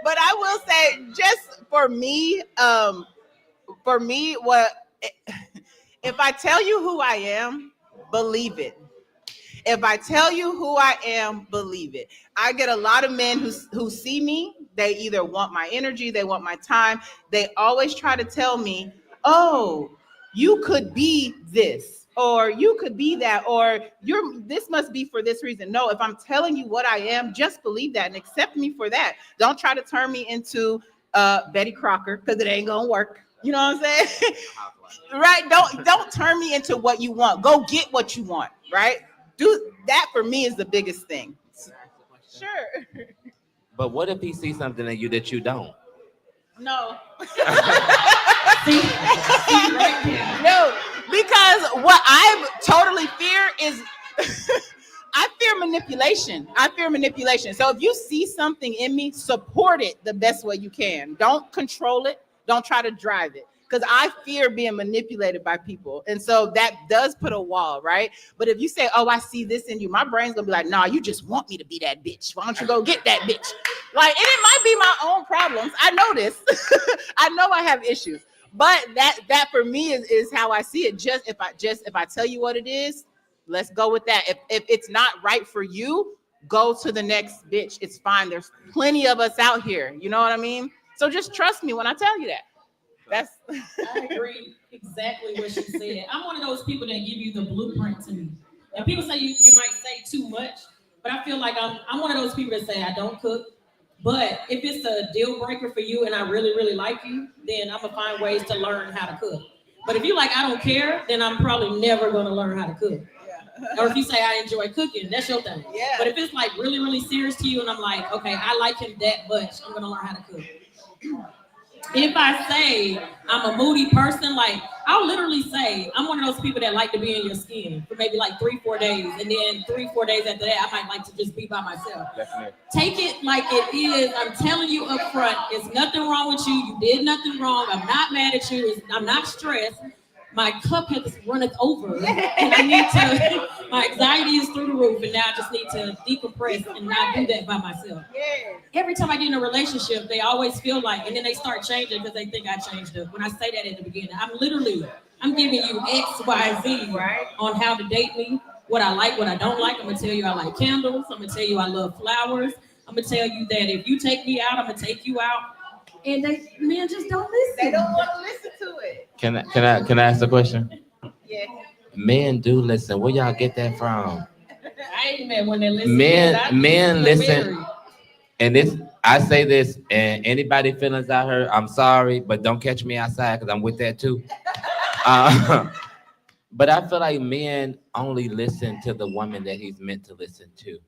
But I will say, just for me, what if I tell you who I am, believe it. If I tell you who I am, believe it. I get a lot of men who see me. They either want my energy, they want my time. They always try to tell me, oh, you could be this, or you could be that, or this must be for this reason. No, if I'm telling you what I am, just believe that and accept me for that. Don't try to turn me into Betty Crocker, because it ain't gonna work. You know what I'm saying? Right? Don't turn me into what you want. Go get what you want, right? Do that for me is the biggest thing. Sure. But what if he sees something in you that you don't? No. No, because what I totally fear is I fear manipulation. So if you see something in me, support it the best way you can. Don't control it. Don't try to drive it. Because I fear being manipulated by people. And so that does put a wall, right? But if you say, oh, I see this in you, my brain's gonna be like, nah, you just want me to be that bitch. Why don't you go get that bitch? Like, and it might be my own problems. I know this. I know I have issues. But that for me is how I see it. If I tell you what it is, let's go with that. If it's not right for you, go to the next bitch. It's fine. There's plenty of us out here. You know what I mean? So just trust me when I tell you that. I agree exactly what she said. I'm one of those people that give you the blueprint to me. And people say you might say too much, but I feel like I'm one of those people that say I don't cook. But if it's a deal breaker for you and I really, really like you, then I'm gonna find ways to learn how to cook. But if you like I don't care, then I'm probably never gonna learn how to cook. Or if you say I enjoy cooking, that's your thing. Yeah. But if it's like really, really serious to you, and I'm like, okay, I like him that much, I'm gonna learn how to cook. If I say I'm a moody person, like I'll literally say I'm one of those people that like to be in your skin for maybe like 3-4 days, and then 3-4 days after that, I might like to just be by myself. Definitely. Take it like it is. I'm telling you up front, it's nothing wrong with you. You did nothing wrong. I'm not mad at you. I'm not stressed. My cup has runneth over, and I need to. My anxiety is through the roof, and now I just need to decompress and not do that by myself. Every time I get in a relationship, they always feel like, and then they start changing because they think I changed up. When I say that at the beginning, I'm giving you X, Y, Z on how to date me, what I like, what I don't like. I'm gonna tell you I like candles. I'm gonna tell you I love flowers. I'm gonna tell you that if you take me out, I'm gonna take you out. And men just don't listen. They don't want to listen to it. Can I ask a question? Yeah. Men do listen. Where y'all get that from? I ain't met when they listen. Men listen. And I say this, and anybody feelings I heard, I'm sorry, but don't catch me outside because I'm with that too. But I feel like men only listen to the woman that he's meant to listen to.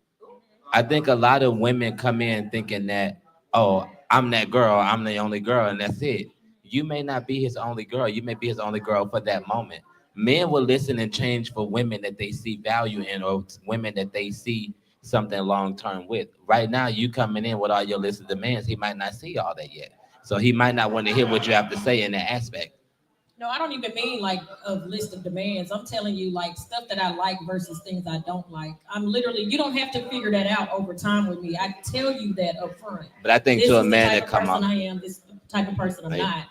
I think a lot of women come in thinking that, oh, I'm that girl, I'm the only girl, and that's it. You may not be his only girl. You may be his only girl for that moment. Men will listen and change for women that they see value in, or women that they see something long-term with. Right now, you coming in with all your list of demands, he might not see all that yet. So he might not want to hear what you have to say in that aspect. No, I don't even mean like a list of demands. I'm telling you like stuff that I like versus things I don't like. I'm literally, you don't have to figure that out over time with me. I tell you that up front. But I think this to a is man the that type come of up, person I am, this type of person I'm not.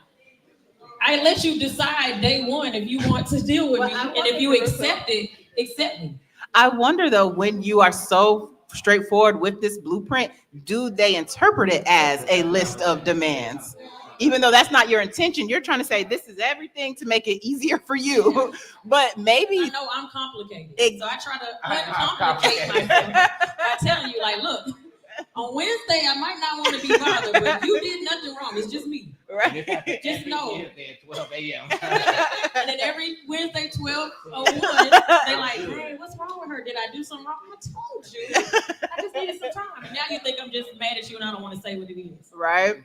I let you decide day one if you want to deal with me, and if you accept it, accept me. I wonder though, when you are so straightforward with this blueprint, do they interpret it as a list of demands? Even though that's not your intention, you're trying to say this is everything to make it easier for you. But maybe I know I'm complicated, so I try to uncomplicate myself by telling you, like, look, on Wednesday I might not want to be bothered, but you did nothing wrong. It's just me. Right. Just know. Wednesday at 12 a.m. And then every Wednesday 12:01, they're like, hey, what's wrong with her? Did I do something wrong? I told you. I just needed some time. And now you think I'm just mad at you and I don't want to say what it is. Right.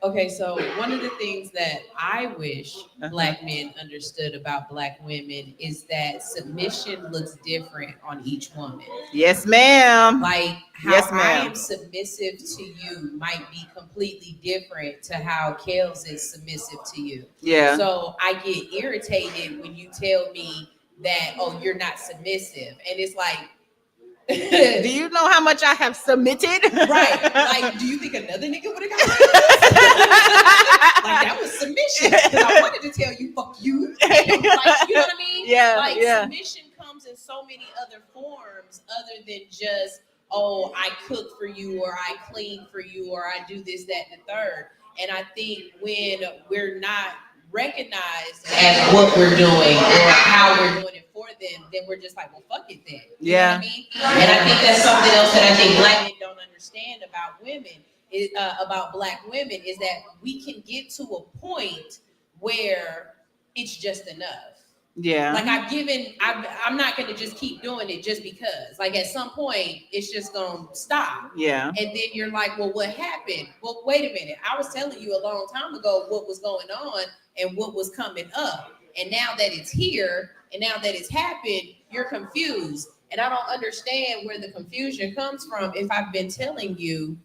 Okay, so one of the things that I wish Black men understood about Black women is that submission looks different on each woman. Yes, ma'am. Like how I am submissive to you might be completely different to how Kelz is submissive to you. Yeah. So I get irritated when you tell me that, oh, you're not submissive. And it's like, do you know how much I have submitted? Right. Like, do you think another nigga would have got like that was submission? Because I wanted to tell you, fuck you. Like, you know what I mean? Yeah. Like yeah. submission comes in so many other forms other than just, oh, I cook for you, or I clean for you, or I do this, that, and the third. And I think when we're not recognized as what we're doing or how we're doing it for them, then we're just like, well, fuck it then. You know what I mean? And I think that's something else that I think Black men don't understand about women, is about Black women, is that we can get to a point where it's just enough. Yeah. Like I'm not going to just keep doing it just because. Like at some point, it's just going to stop. Yeah. And then you're like, well, what happened? Well, wait a minute. I was telling you a long time ago what was going on and what was coming up. And now that it's here and now that it's happened, you're confused. And I don't understand where the confusion comes from if I've been telling you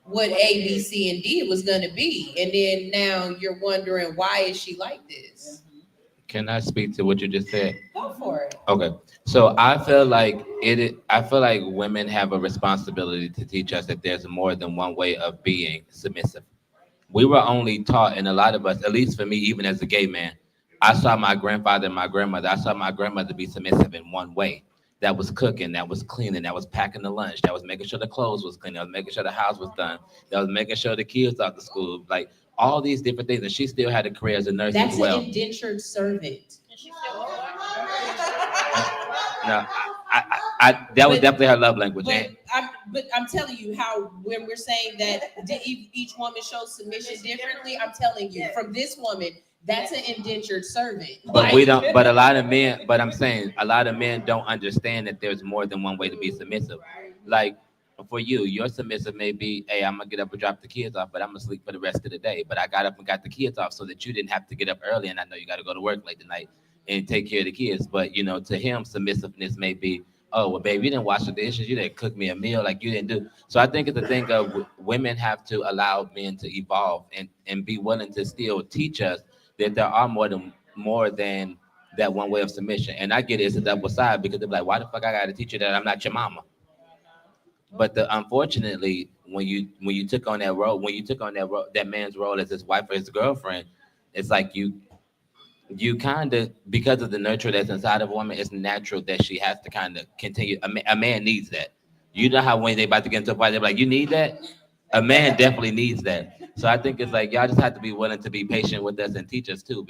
what A, B, C, and D was going to be. And then now you're wondering, why is she like this? Can I speak to what you just said? Go for it. Okay. So I feel like women have a responsibility to teach us that there's more than one way of being submissive. We were only taught, and a lot of us, at least for me, even as a gay man, I saw my grandfather and my grandmother. I saw my grandmother be submissive in one way. That was cooking, that was cleaning, that was packing the lunch, that was making sure the clothes was clean, that was making sure the house was done, that was making sure the kids out to school, like all these different things. And she still had a career as a nurse as well. That's an indentured servant. No, that was definitely her love language. But I'm telling you how when we're saying that each woman shows submission differently, I'm telling you from this woman, That's an indentured servant. But we don't. But a lot of men. But I'm saying a lot of men don't understand that there's more than one way to be submissive. Like for you, your submissive may be, hey, I'm gonna get up and drop the kids off, but I'm gonna sleep for the rest of the day. But I got up and got the kids off so that you didn't have to get up early, and I know you got to go to work late tonight and take care of the kids. But you know, to him, submissiveness may be, oh well, babe, you didn't wash the dishes, you didn't cook me a meal, like you didn't do. So I think it's a thing of women have to allow men to evolve and be willing to still teach us that there are more than that one way of submission. And I get it's a double side because they're like, why the fuck I gotta teach you that I'm not your mama? But unfortunately, when you took on that role, that man's role as his wife or his girlfriend, it's like you kind of, because of the nurture that's inside of a woman, it's natural that she has to kind of continue. A man needs that. You know how when they about to get into a fight, they're like, you need that? A man definitely needs that. So I think it's like, y'all just have to be willing to be patient with us and teach us too,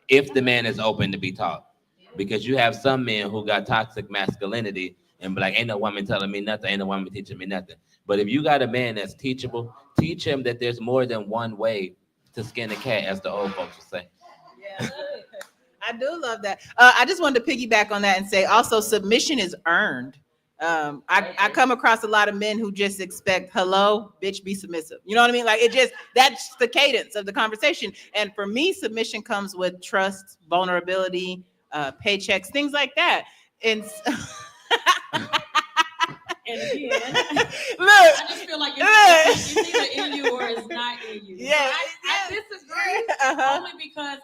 if the man is open to be taught. Because you have some men who got toxic masculinity and be like, ain't no woman telling me nothing, ain't no woman teaching me nothing. But if you got a man that's teachable, teach him that there's more than one way to skin a cat, as the old folks would say. Yeah, I do love that. I just wanted to piggyback on that and say also submission is earned. I come across a lot of men who just expect, hello, bitch, be submissive. You know what I mean? Like that's the cadence of the conversation. And for me, submission comes with trust, vulnerability, paychecks, things like that. And And again, look, I just feel like it's either in you or it's not in you. Yeah, I disagree only because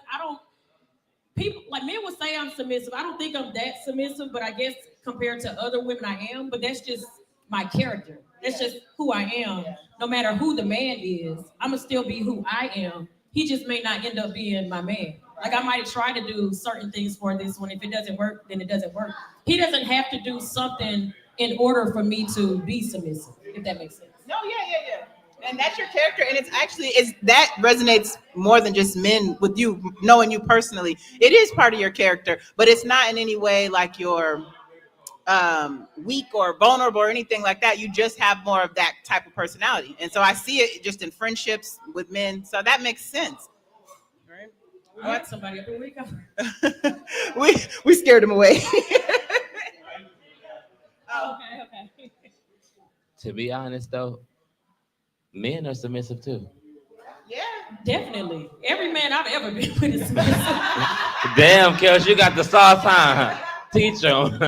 people like men will say I'm submissive. I don't think I'm that submissive, but I guess compared to other women I am. But that's just my character. That's just who I am. No matter who the man is, I'm gonna still be who I am. He just may not end up being my man. Like I might try to do certain things for this one. If it doesn't work, then it doesn't work. He doesn't have to do something in order for me to be submissive, if that makes sense. No, yeah. And that's your character. And it's that resonates more than just men with you, knowing you personally. It is part of your character, but it's not in any way like you're weak or vulnerable or anything like that. You just have more of that type of personality. And so I see it just in friendships with men. So that makes sense. Right? We got somebody up here. Where you come? we scared him away. Okay. To be honest though, men are submissive too. Yeah, definitely. Every man I've ever been with is submissive. Damn, Kelz, you got the sauce, huh? Teach them.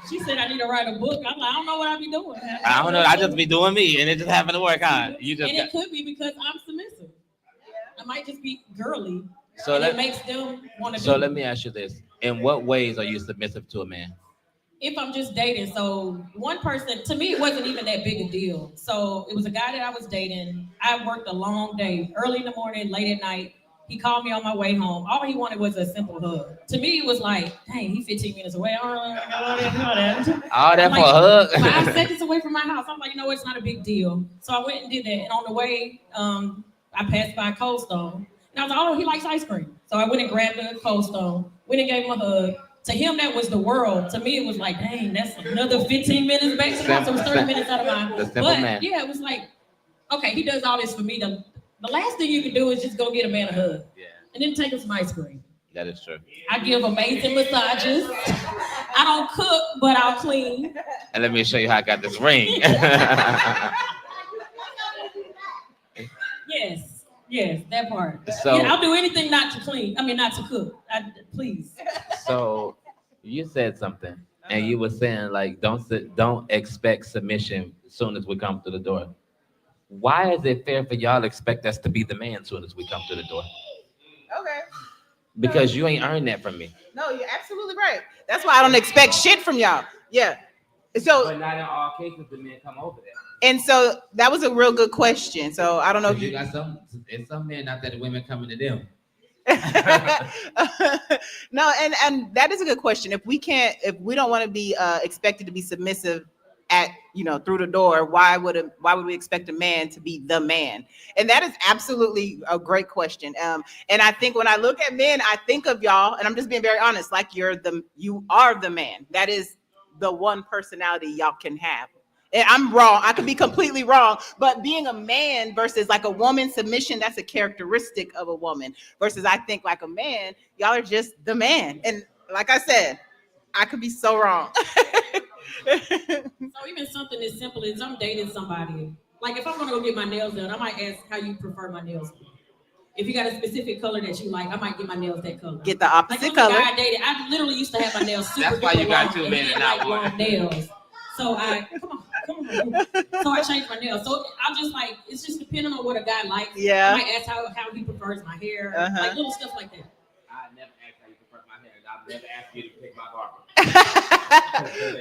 She said I need to write a book. I'm like, I don't know what I be doing. I don't know. I just be doing me, and it just happened to work, huh? It could be because I'm submissive. I might just be girly. So it makes them want to. So let me ask you this: in what ways are you submissive to a man? If I'm just dating, so one person, to me, it wasn't even that big a deal. So it was a guy that I was dating. I worked a long day, early in the morning, late at night. He called me on my way home. All he wanted was a simple hug. To me, it was like, dang, he's 15 minutes away. I don't know that. All that for a hug? 5 seconds away from my house. I'm like, you know, it's not a big deal. So I went and did that. And on the way, I passed by Cold Stone. And I was like, oh, he likes ice cream. So I went and grabbed a Cold Stone, went and gave him a hug. To him, that was the world. To me, it was like, dang, that's another 15 minutes back to the house. So it was 30 minutes out of my. But yeah, it was like, okay, he does all this for me. The last thing you can do is just go get a man a hug. Yeah. And then take him some ice cream. That is true. I give amazing massages. I don't cook, but I'll clean. And let me show you how I got this ring. Yes, that part. So, yeah, I'll do anything not to clean. I mean, not to cook. Please. So you said something, and you were saying like, don't expect submission as soon as we come through the door. Why is it fair for y'all to expect us to be the man as soon as we come through the door? Okay. Because you ain't earned that from me. No, you're absolutely right. That's why I don't expect shit from y'all. Yeah. So, but not in all cases the men come over there. And so that was a real good question. So I don't know if you got some men out there, the women coming to them. No, and that is a good question. If we don't want to be expected to be submissive at through the door, why would we expect a man to be the man? And that is absolutely a great question. And I think when I look at men, I think of y'all, and I'm just being very honest, like you are the man. That is the one personality y'all can have. And I'm wrong. I could be completely wrong. But being a man versus like a woman, submission, that's a characteristic of a woman. Versus I think like a man, y'all are just the man. And like I said, I could be so wrong. So even something as simple as I'm dating somebody. Like if I'm gonna go get my nails done, I might ask how you prefer my nails. If you got a specific color that you like, I might get my nails that color. Get the opposite like color. I dated, I literally used to have my nails super That's why you got long two and men he and had, not like, one. long nails. So come on. So I changed my nails. So I'm just like, it's just depending on what a guy likes. Yeah. I might ask how he prefers my hair, like little stuff like that. I never asked how you prefer my hair. I've never asked you to pick my barber.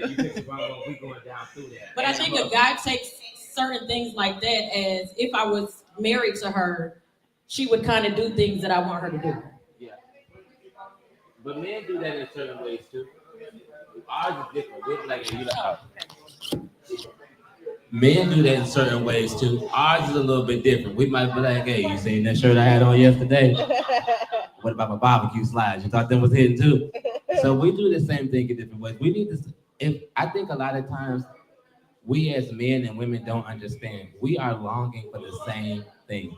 You pick the barber, we going down through that. But I think a guy takes certain things like that as if I was married to her, she would kind of do things that I want her to do. Yeah. But men do that in certain ways too. Ours is different. We're like, men do that in certain ways too. Ours is a little bit different. We might be like, hey, you seen that shirt I had on yesterday? What about my barbecue slides? You thought that was hidden too? So we do the same thing in different ways. We need to, I think a lot of times we as men and women don't understand. We are longing for the same thing.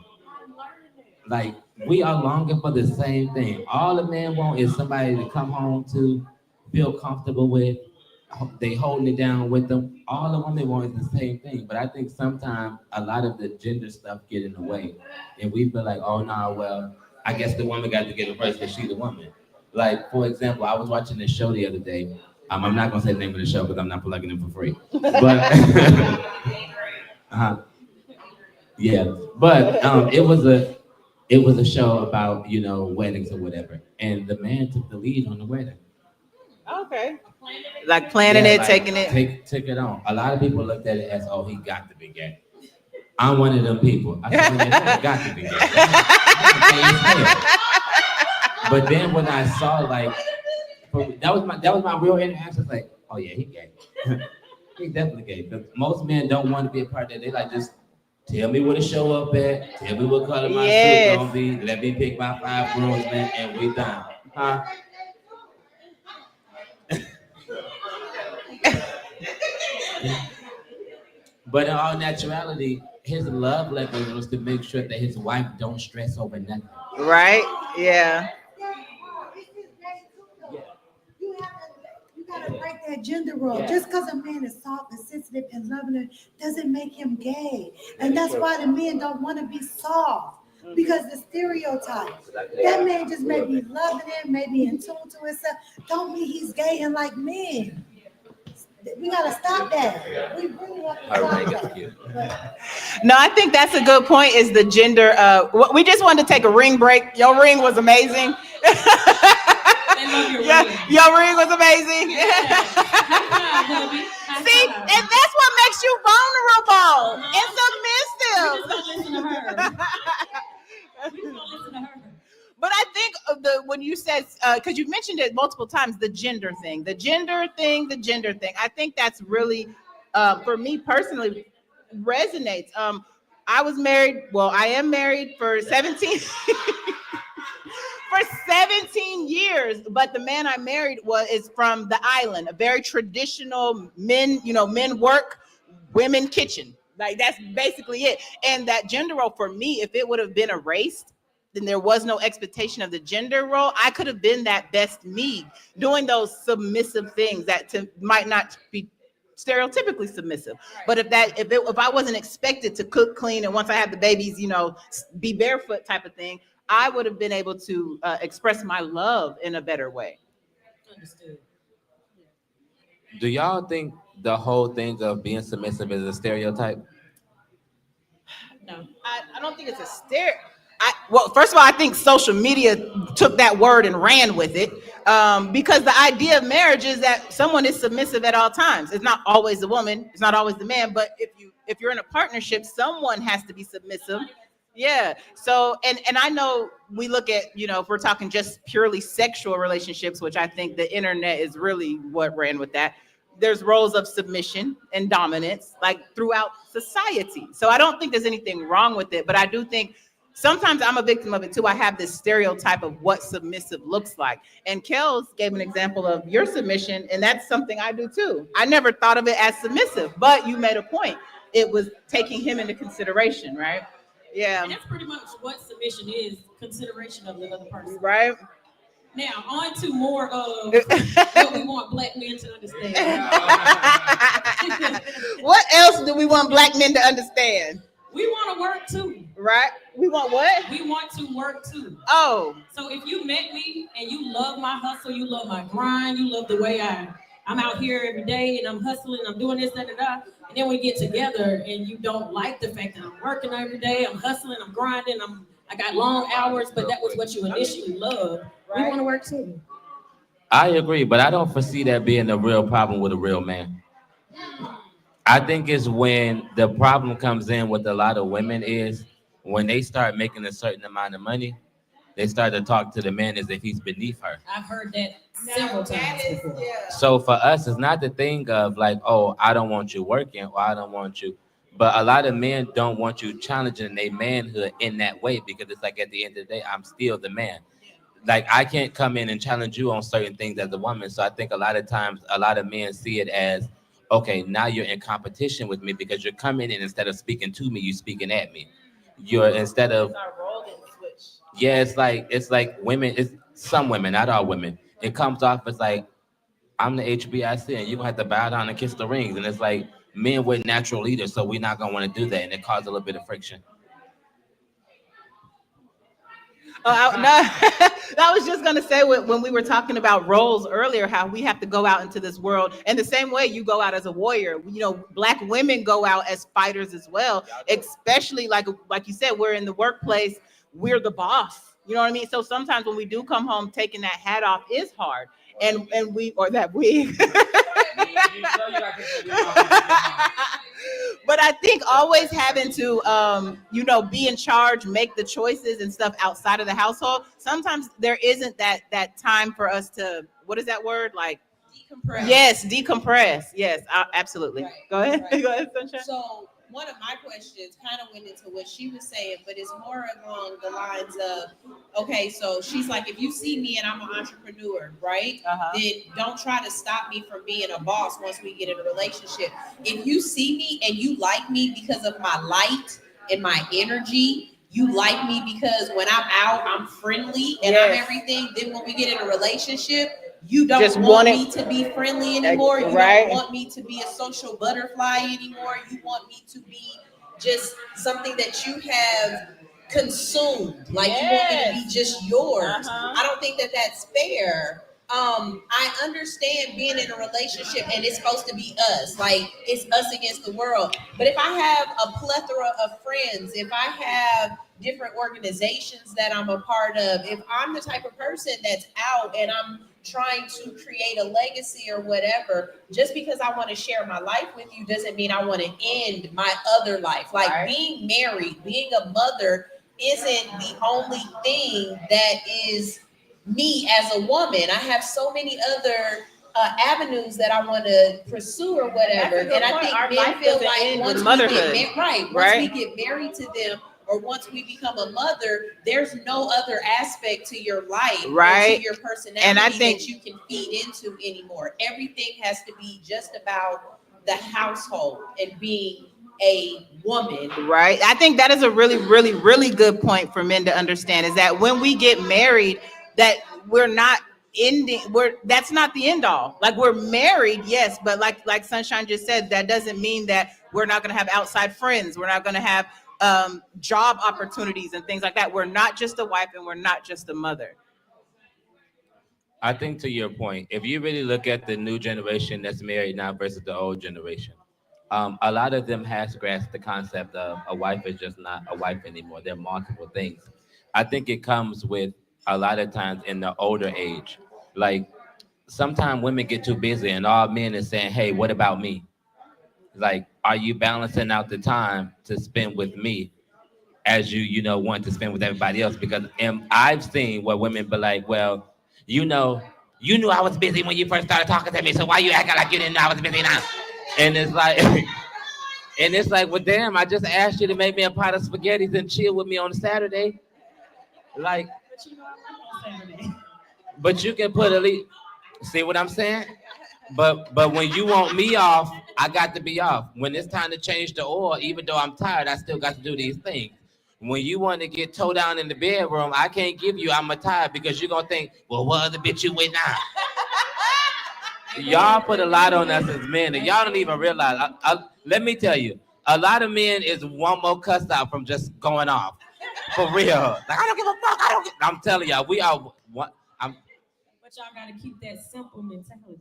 Like, we are longing for the same thing. All a man wants is somebody to come home to, feel comfortable with. They holding it down with them. All the women want is the same thing. But I think sometimes a lot of the gender stuff get in the way. And we feel like, oh, no, well, I guess the woman got to get it first because she's the woman. Like, for example, I was watching this show the other day. I'm not going to say the name of the show because I'm not plugging it for free. But, yeah. But it was a show about, weddings or whatever. And the man took the lead on the wedding. Okay. Like planning it, taking it. Take it on. A lot of people looked at it as, oh, he got to be gay. I'm one of them people. I said, he got to be gay. But then when I saw, like, that was my real interaction. Like, oh yeah, he gay. He's definitely gay. But most men don't want to be a part of that. They like, just tell me where to show up at. Tell me what color my suit gonna be. Let me pick my 5 groomsmen, and we done. Huh? But in all naturality, his love language was to make sure that his wife don't stress over nothing. Right? Yeah. You gotta break that gender role. Yeah. Just because a man is soft and sensitive and loving doesn't make him gay. And that's why the men don't want to be soft. Because the stereotype. That man just may be loving it, maybe in tune to himself. Don't mean he's gay and like men. We gotta stop that. We really have to stop that. No, I think that's a good point. Is the gender? We just wanted to take a ring break. Your ring was amazing. Your ring was amazing. See, and that's what makes you vulnerable and submissive. But I think when you said, because you mentioned it multiple times, the gender thing. I think that's really, for me personally, resonates. I was married. Well, I am married for 17 for 17 years. But the man I married is from the island, a very traditional men work, women kitchen. Like that's basically it. And that gender role for me, if it would have been erased, then there was no expectation of the gender role. I could have been that best me, doing those submissive things that might not be stereotypically submissive. But if I wasn't expected to cook, clean, and once I had the babies, be barefoot type of thing, I would have been able to express my love in a better way. Understood. Do y'all think the whole thing of being submissive is a stereotype? No, I don't think it's a stereotype. Well, first of all, I think social media took that word and ran with it, because the idea of marriage is that someone is submissive at all times. It's not always the woman, it's not always the man, but if you're in a partnership, someone has to be submissive. Yeah. So, and I know we look at, if we're talking just purely sexual relationships, which I think the internet is really what ran with that. There's roles of submission and dominance like throughout society. So I don't think there's anything wrong with it, but I do think sometimes I'm a victim of it too. I have this stereotype of what submissive looks like. And Kelz gave an example of your submission, and that's something I do too. I never thought of it as submissive, but you made a point. It was taking him into consideration, right? Yeah. And that's pretty much what submission is, consideration of the other person. Right. Now, on to more of what we want black men to understand. What else do we want black men to understand? We want to work too. Right? We want what? We want to work too. Oh. So if you met me and you love my hustle, you love my grind, you love the way I'm out here every day and I'm hustling, I'm doing this, that, and that. And then we get together and you don't like the fact that I'm working every day, I'm hustling, I'm grinding, I got long hours, but that was what you initially loved. Right. We want to work too. I agree, but I don't foresee that being a real problem with a real man. I think it's when the problem comes in with a lot of women is when they start making a certain amount of money, they start to talk to the man as if he's beneath her. I've heard that several times before. So for us, it's not the thing of like, oh, I don't want you working or I don't want you. But a lot of men don't want you challenging their manhood in that way because it's like at the end of the day, I'm still the man. Like I can't come in and challenge you on certain things as a woman. So I think a lot of times, a lot of men see it as, okay, now you're in competition with me because you're coming in instead of speaking to me, you're speaking at me. You're instead of, yeah, it's like women, it's some women, not all women. It comes off as like, I'm the HBIC and you're gonna have to bow down and kiss the rings. And it's like, men were natural leaders, so we're not gonna want to do that. And it caused a little bit of friction. I was just going to say when we were talking about roles earlier, how we have to go out into this world. And the same way you go out as a warrior, you know, black women go out as fighters as well, especially like you said, we're in the workplace, we're the boss. You know what I mean? So sometimes when we do come home, taking that hat off is hard. And we, or that we. But I think always having to, be in charge, make the choices and stuff outside of the household. Sometimes there isn't that time for us to, what is that word? Like decompress. Yes, decompress. Yes, absolutely. Right. Go ahead. Right. Go ahead, Sunshine. So one of my questions kind of went into what she was saying, but it's more along the lines of, okay, so she's like, if you see me and I'm an entrepreneur, right? Then don't try to stop me from being a boss once we get in a relationship. If you see me and you like me because of my light and my energy, you like me because when I'm out, I'm friendly and I'm everything, then when we get in a relationship, you don't just want me to be friendly anymore. You don't want me to be a social butterfly anymore. You want me to be just something that you have consumed. Like you want me to be just yours. I don't think that that's fair. I understand being in a relationship and it's supposed to be us. Like it's us against the world. But if I have a plethora of friends, if I have different organizations that I'm a part of, if I'm the type of person that's out and I'm trying to create a legacy or whatever, just because I want to share my life with you doesn't mean I want to end my other life. Like being married, being a mother isn't the only thing that is me as a woman. I have so many other avenues that I want to pursue or whatever. And I think men feel like once we get married to them, or once we become a mother, there's no other aspect to your life, or to your personality, and I think that you can feed into anymore. Everything has to be just about the household and being a woman. Right. I think that is a really, really, really good point for men to understand, is that when we get married, that we're not ending, that's not the end all. Like we're married, yes, but like Sunshine just said, that doesn't mean that we're not going to have outside friends. We're not going to have job opportunities and things like that. We're not just a wife and we're not just a mother. I think to your point, if you really look at the new generation that's married now versus the old generation, a lot of them has grasped the concept of a wife is just not a wife anymore. There are multiple things. I think it comes with a lot of times in the older age. Like sometimes women get too busy and all men is saying, hey, what about me? Like, are you balancing out the time to spend with me as you want to spend with everybody else? Because I've seen where women be like, well, you knew I was busy when you first started talking to me, so why you acting like you didn't know I was busy now? And it's like, And it's like, well, damn, I just asked you to make me a pot of spaghetti and chill with me on Saturday. Like, But you know, I like on Saturday. but you can put at least, see what I'm saying? But when you want me off, I got to be off. When it's time to change the oil, even though I'm tired, I still got to do these things. When you want to get towed down in the bedroom, I can't give you I'm tired because you're going to think, well, what other bitch you with now? Y'all put a lot on us as men, and y'all don't even realize. Let me tell you, a lot of men is one more cuss out from just going off. For real. Like, I don't give a fuck. I'm telling y'all, we are. But y'all gotta keep that simple mentality.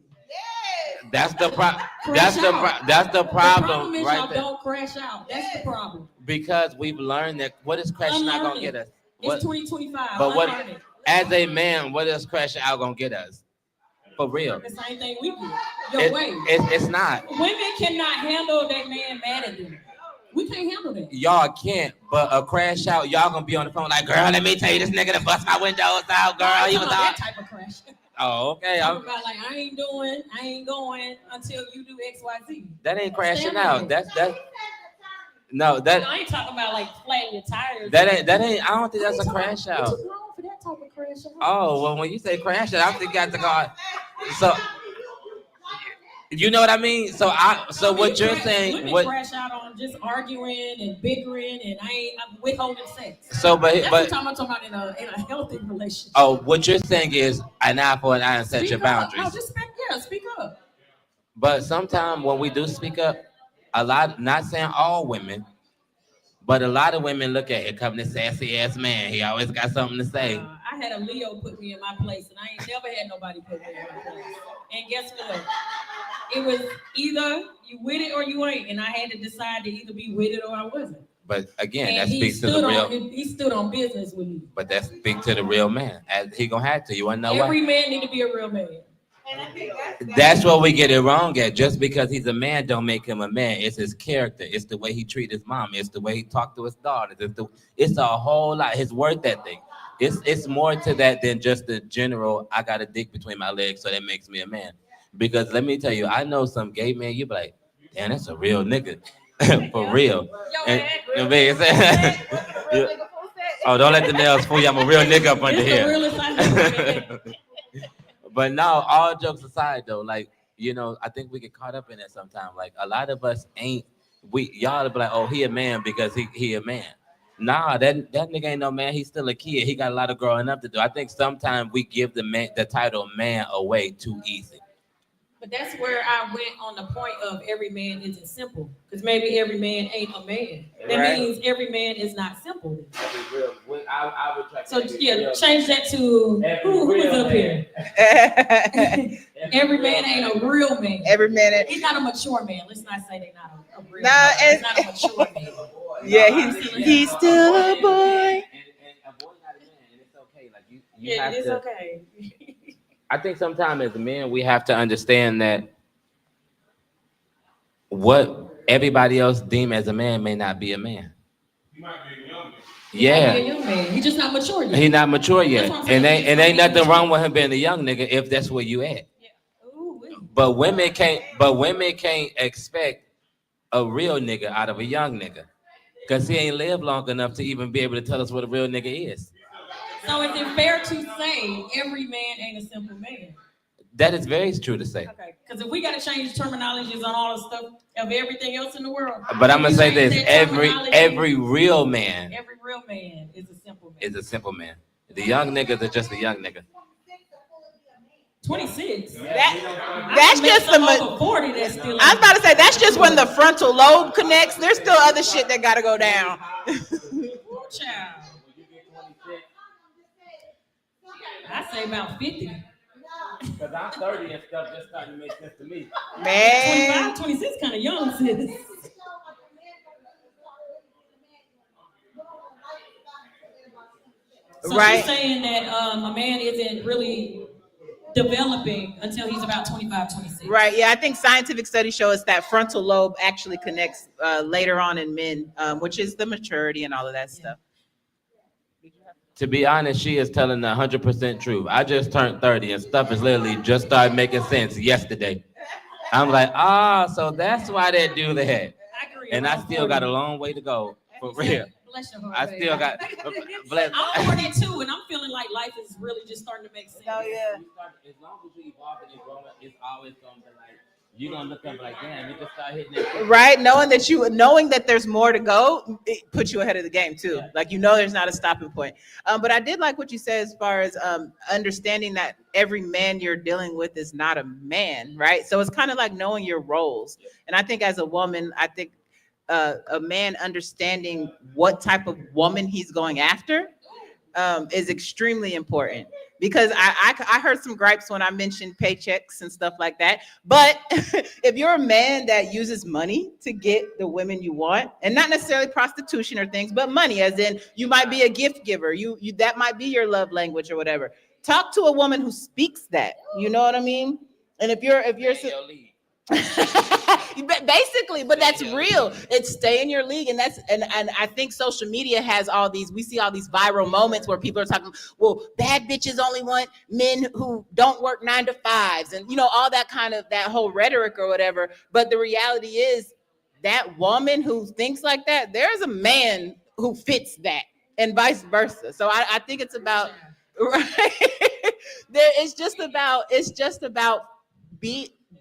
That's the problem. The problem is right y'all there. don't crash out. That's the problem. Because we've learned that what is crashing out gonna get us? It's 2025. But what, as a man, what is crashing out gonna get us? For real. The same thing we get. Your way. It's not. Women cannot handle that man mad at them. We can't handle that. Y'all can't, but a crash out, y'all gonna be on the phone like, girl, let me tell you, this nigga that bust my windows out, girl. He was out. That type of crash. Oh, okay. I'm about like, I ain't going until you do X, Y, Z. That ain't crashing Stand out. on That's No, I ain't talking about like flattening your tires. That ain't. I don't think that's a crash out. What's wrong for that type of crash out? Oh, well, when you say crash out, I think you got to go. So, you know what I mean? So what you're saying? Women crash out on just arguing and bickering, and I'm withholding sex. So, but I'm talking about in a healthy relationship. Oh, what you're saying is an eye for an eye and set your boundaries. No, just speak up. But sometimes when we do speak up, a lot, not saying all women, but a lot of women look at it, come this sassy ass man. He always got something to say. I had a Leo put me in my place, and I ain't never had nobody put me in my place. And guess what? It was either you with it or you ain't, and I had to decide to either be with it or I wasn't. But again, and that speaks to the real. He stood on business with me. But that speaks to the real man. As he gonna have to. You wanna know Every what? man need to be a real man. That's what we get it wrong at. Just because he's a man don't make him a man. It's his character. It's the way he treat his mom. It's the way he talk to his daughter. It's a whole lot. His work ethic. It's more to that than just the general, I got a dick between my legs, so that makes me a man. Because let me tell you, I know some gay man, you be like, damn, that's a real nigga. For real. Oh, don't let the nails fool you. I'm a real nigga up under here. But no, all jokes aside though, like, you know, I think we get caught up in it sometimes. Like a lot of us ain't, y'all be like, oh, he a man because he a man. Nah, that nigga ain't no man. He's still a kid. He got a lot of growing up to do. I think sometimes we give the title man away too easy. But that's where I went on the point of every man isn't simple. Because maybe every man ain't a man. That means every man is not simple. I retract so yeah, change that to who was up here. Every man ain't a real man. Every man. He's not a mature man. Let's not say they're not a real nah, man. He's not a mature man. Yeah, he's still a boy. And a boy not a man, and it's okay. Like you yeah, have it's to, okay. I think sometimes as men, we have to understand that what everybody else deem as a man may not be a man. He might be a young man. Yeah. He might be a young man. He's just not mature yet. He's not mature yet. And ain't nothing mature. wrong with him being a young nigga if that's where you at. Yeah. Ooh, But women can't expect a real nigga out of a young nigga. Because he ain't lived long enough to even be able to tell us what a real nigga is. So is it fair to say every man ain't a simple man? That is very true to say. Okay, because if we got to change terminologies on all the stuff of everything else in the world. But I'm gonna say this: every terminology, real man every real man is a simple man. is a simple man. The young niggas are just a young nigga. 26. That's just the. Over 40. That's still. I was about to say that's just when the frontal lobe connects. There's still other shit that got to go down. Child. I say about 50. Because I'm 30 and stuff just starting to make sense to me. Man. 25, 26 kind of young, sis. So right. she's saying that a man isn't really developing until he's about 25, 26. Right. Yeah, I think scientific studies show us that frontal lobe actually connects later on in men, which is the maturity and all of that stuff. To be honest, she is telling the 100% truth. I just turned 30 and stuff is literally just started making sense yesterday. I'm like, so that's why they do that. I agree. and I still got a long way to go. For real. Bless your heart. I still got. I'm 42, and I'm feeling like life is really just starting to make sense. Oh yeah. As long as you evolving and growing, it's always gonna be like you're gonna look up like, damn, you just start hitting it. Right, knowing that there's more to go, it puts you ahead of the game too. Yeah. Like there's not a stopping point. But I did like what you said as far as understanding that every man you're dealing with is not a man, right? So it's kind of like knowing your roles. And I think as a woman, a man understanding what type of woman he's going after is extremely important. Because I heard some gripes when I mentioned paychecks and stuff like that. But if you're a man that uses money to get the women you want, and not necessarily prostitution or things, but money, as in you might be a gift giver, you that might be your love language or whatever. Talk to a woman who speaks that. You know what I mean? And if you're basically, but that's real. It's stay in your league, and I think social media has all these. We see all these viral moments where people are talking. Well, bad bitches only want men who don't work 9 to 5s, and all that kind of that whole rhetoric or whatever. But the reality is that woman who thinks like that, there's a man who fits that, and vice versa. So I think it's about right. It's just about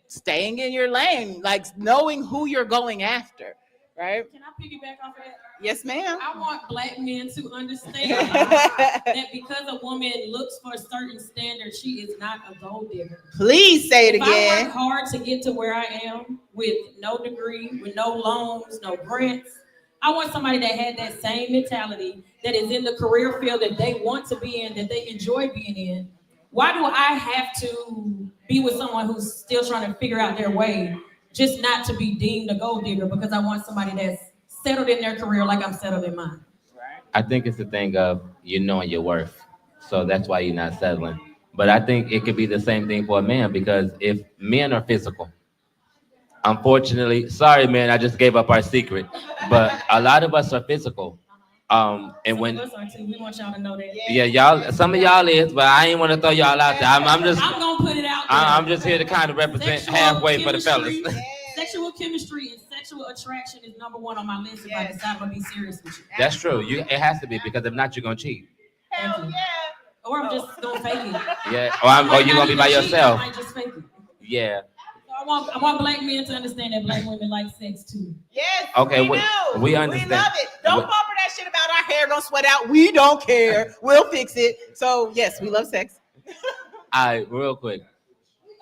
staying in your lane, like knowing who you're going after, right? Can I piggyback off of that? Yes, ma'am. I want black men to understand that because a woman looks for a certain standard, she is not a gold digger. Please say it again. I work hard to get to where I am with no degree, with no loans, no grants. I want somebody that had that same mentality, that is in the career field that they want to be in, that they enjoy being in. Why do I have to be with someone who's still trying to figure out their way, just not to be deemed a gold digger? Because I want somebody that's settled in their career like I'm settled in mine. I think it's the thing of you knowing your worth. So that's why you're not settling. But I think it could be the same thing for a man, because if men are physical, unfortunately, sorry, man, I just gave up our secret, but a lot of us are physical. And when we want y'all to know that. Yeah, y'all, some of y'all is, but I ain't want to throw y'all out there. I'm gonna put it out there. I'm just here to kind of represent halfway for the fellas. Sexual chemistry and sexual attraction is number one on my list if I decide to be serious with you. That's true. It has to be, because if not, you're gonna cheat. Hell yeah. Or I'm just gonna fake it. Yeah. Or you're gonna be by yourself. I might just fake it. Yeah. I want black men to understand that black women like sex too. Yes. Okay. We We understand. love it. Don't pump that shit about our hair gonna sweat out. We don't care. We'll fix it. So yes, we love sex. All right, real quick.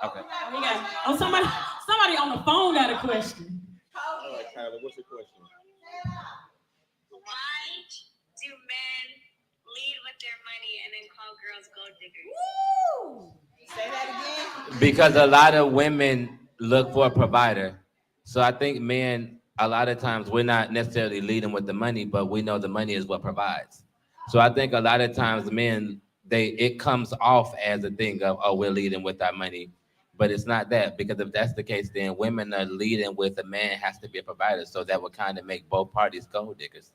Okay. Somebody on the phone got a question. All right, Tyler, what's your question? Why do men lead with their money and then call girls gold diggers? Woo! Say that again. Because a lot of women look for a provider. So I think men, a lot of times, we're not necessarily leading with the money, but we know the money is what provides. So I think a lot of times men, it comes off as a thing of, oh, we're leading with our money. But it's not that, because if that's the case, then women are leading with a man has to be a provider. So that would kind of make both parties gold diggers.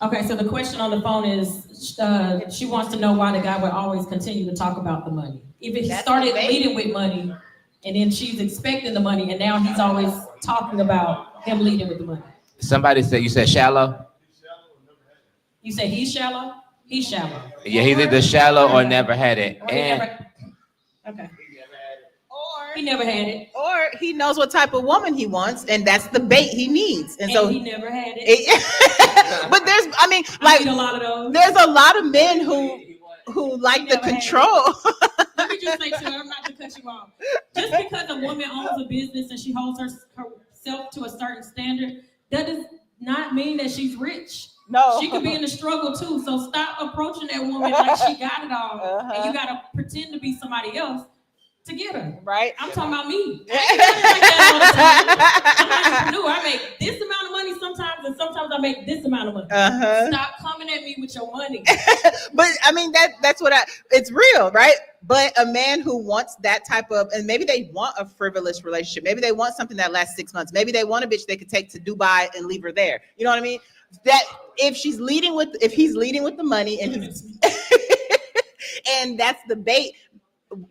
Okay, so the question on the phone is, she wants to know why the guy would always continue to talk about the money. If he started leading with money, and then she's expecting the money, and now he's always talking about him leading with the money. Somebody said, you said shallow? You said he's shallow? He's shallow. Yeah, he's either shallow or never had it. Okay. He never had it. Or he knows what type of woman he wants, and that's the bait he needs. And so he never had it. But there's a lot of those. There's a lot of men who like the control. Let me just say to her, not to cut you off. Just because a woman owns a business and she holds herself to a certain standard, that does not mean that she's rich. No. She could be in the struggle too. So stop approaching that woman like she got it all. And you gotta pretend to be somebody else to get her. Right. I'm talking about me. I ain't like that all the time. I'm an entrepreneur. I make this amount of money sometimes, and sometimes I make this amount of money. Stop coming at me with your money. But I mean that's what it's real, right? But a man who wants that type of, and maybe they want a frivolous relationship. Maybe they want something that lasts 6 months. Maybe they want a bitch they could take to Dubai and leave her there. You know what I mean? That if he's leading with the money and and that's the bait,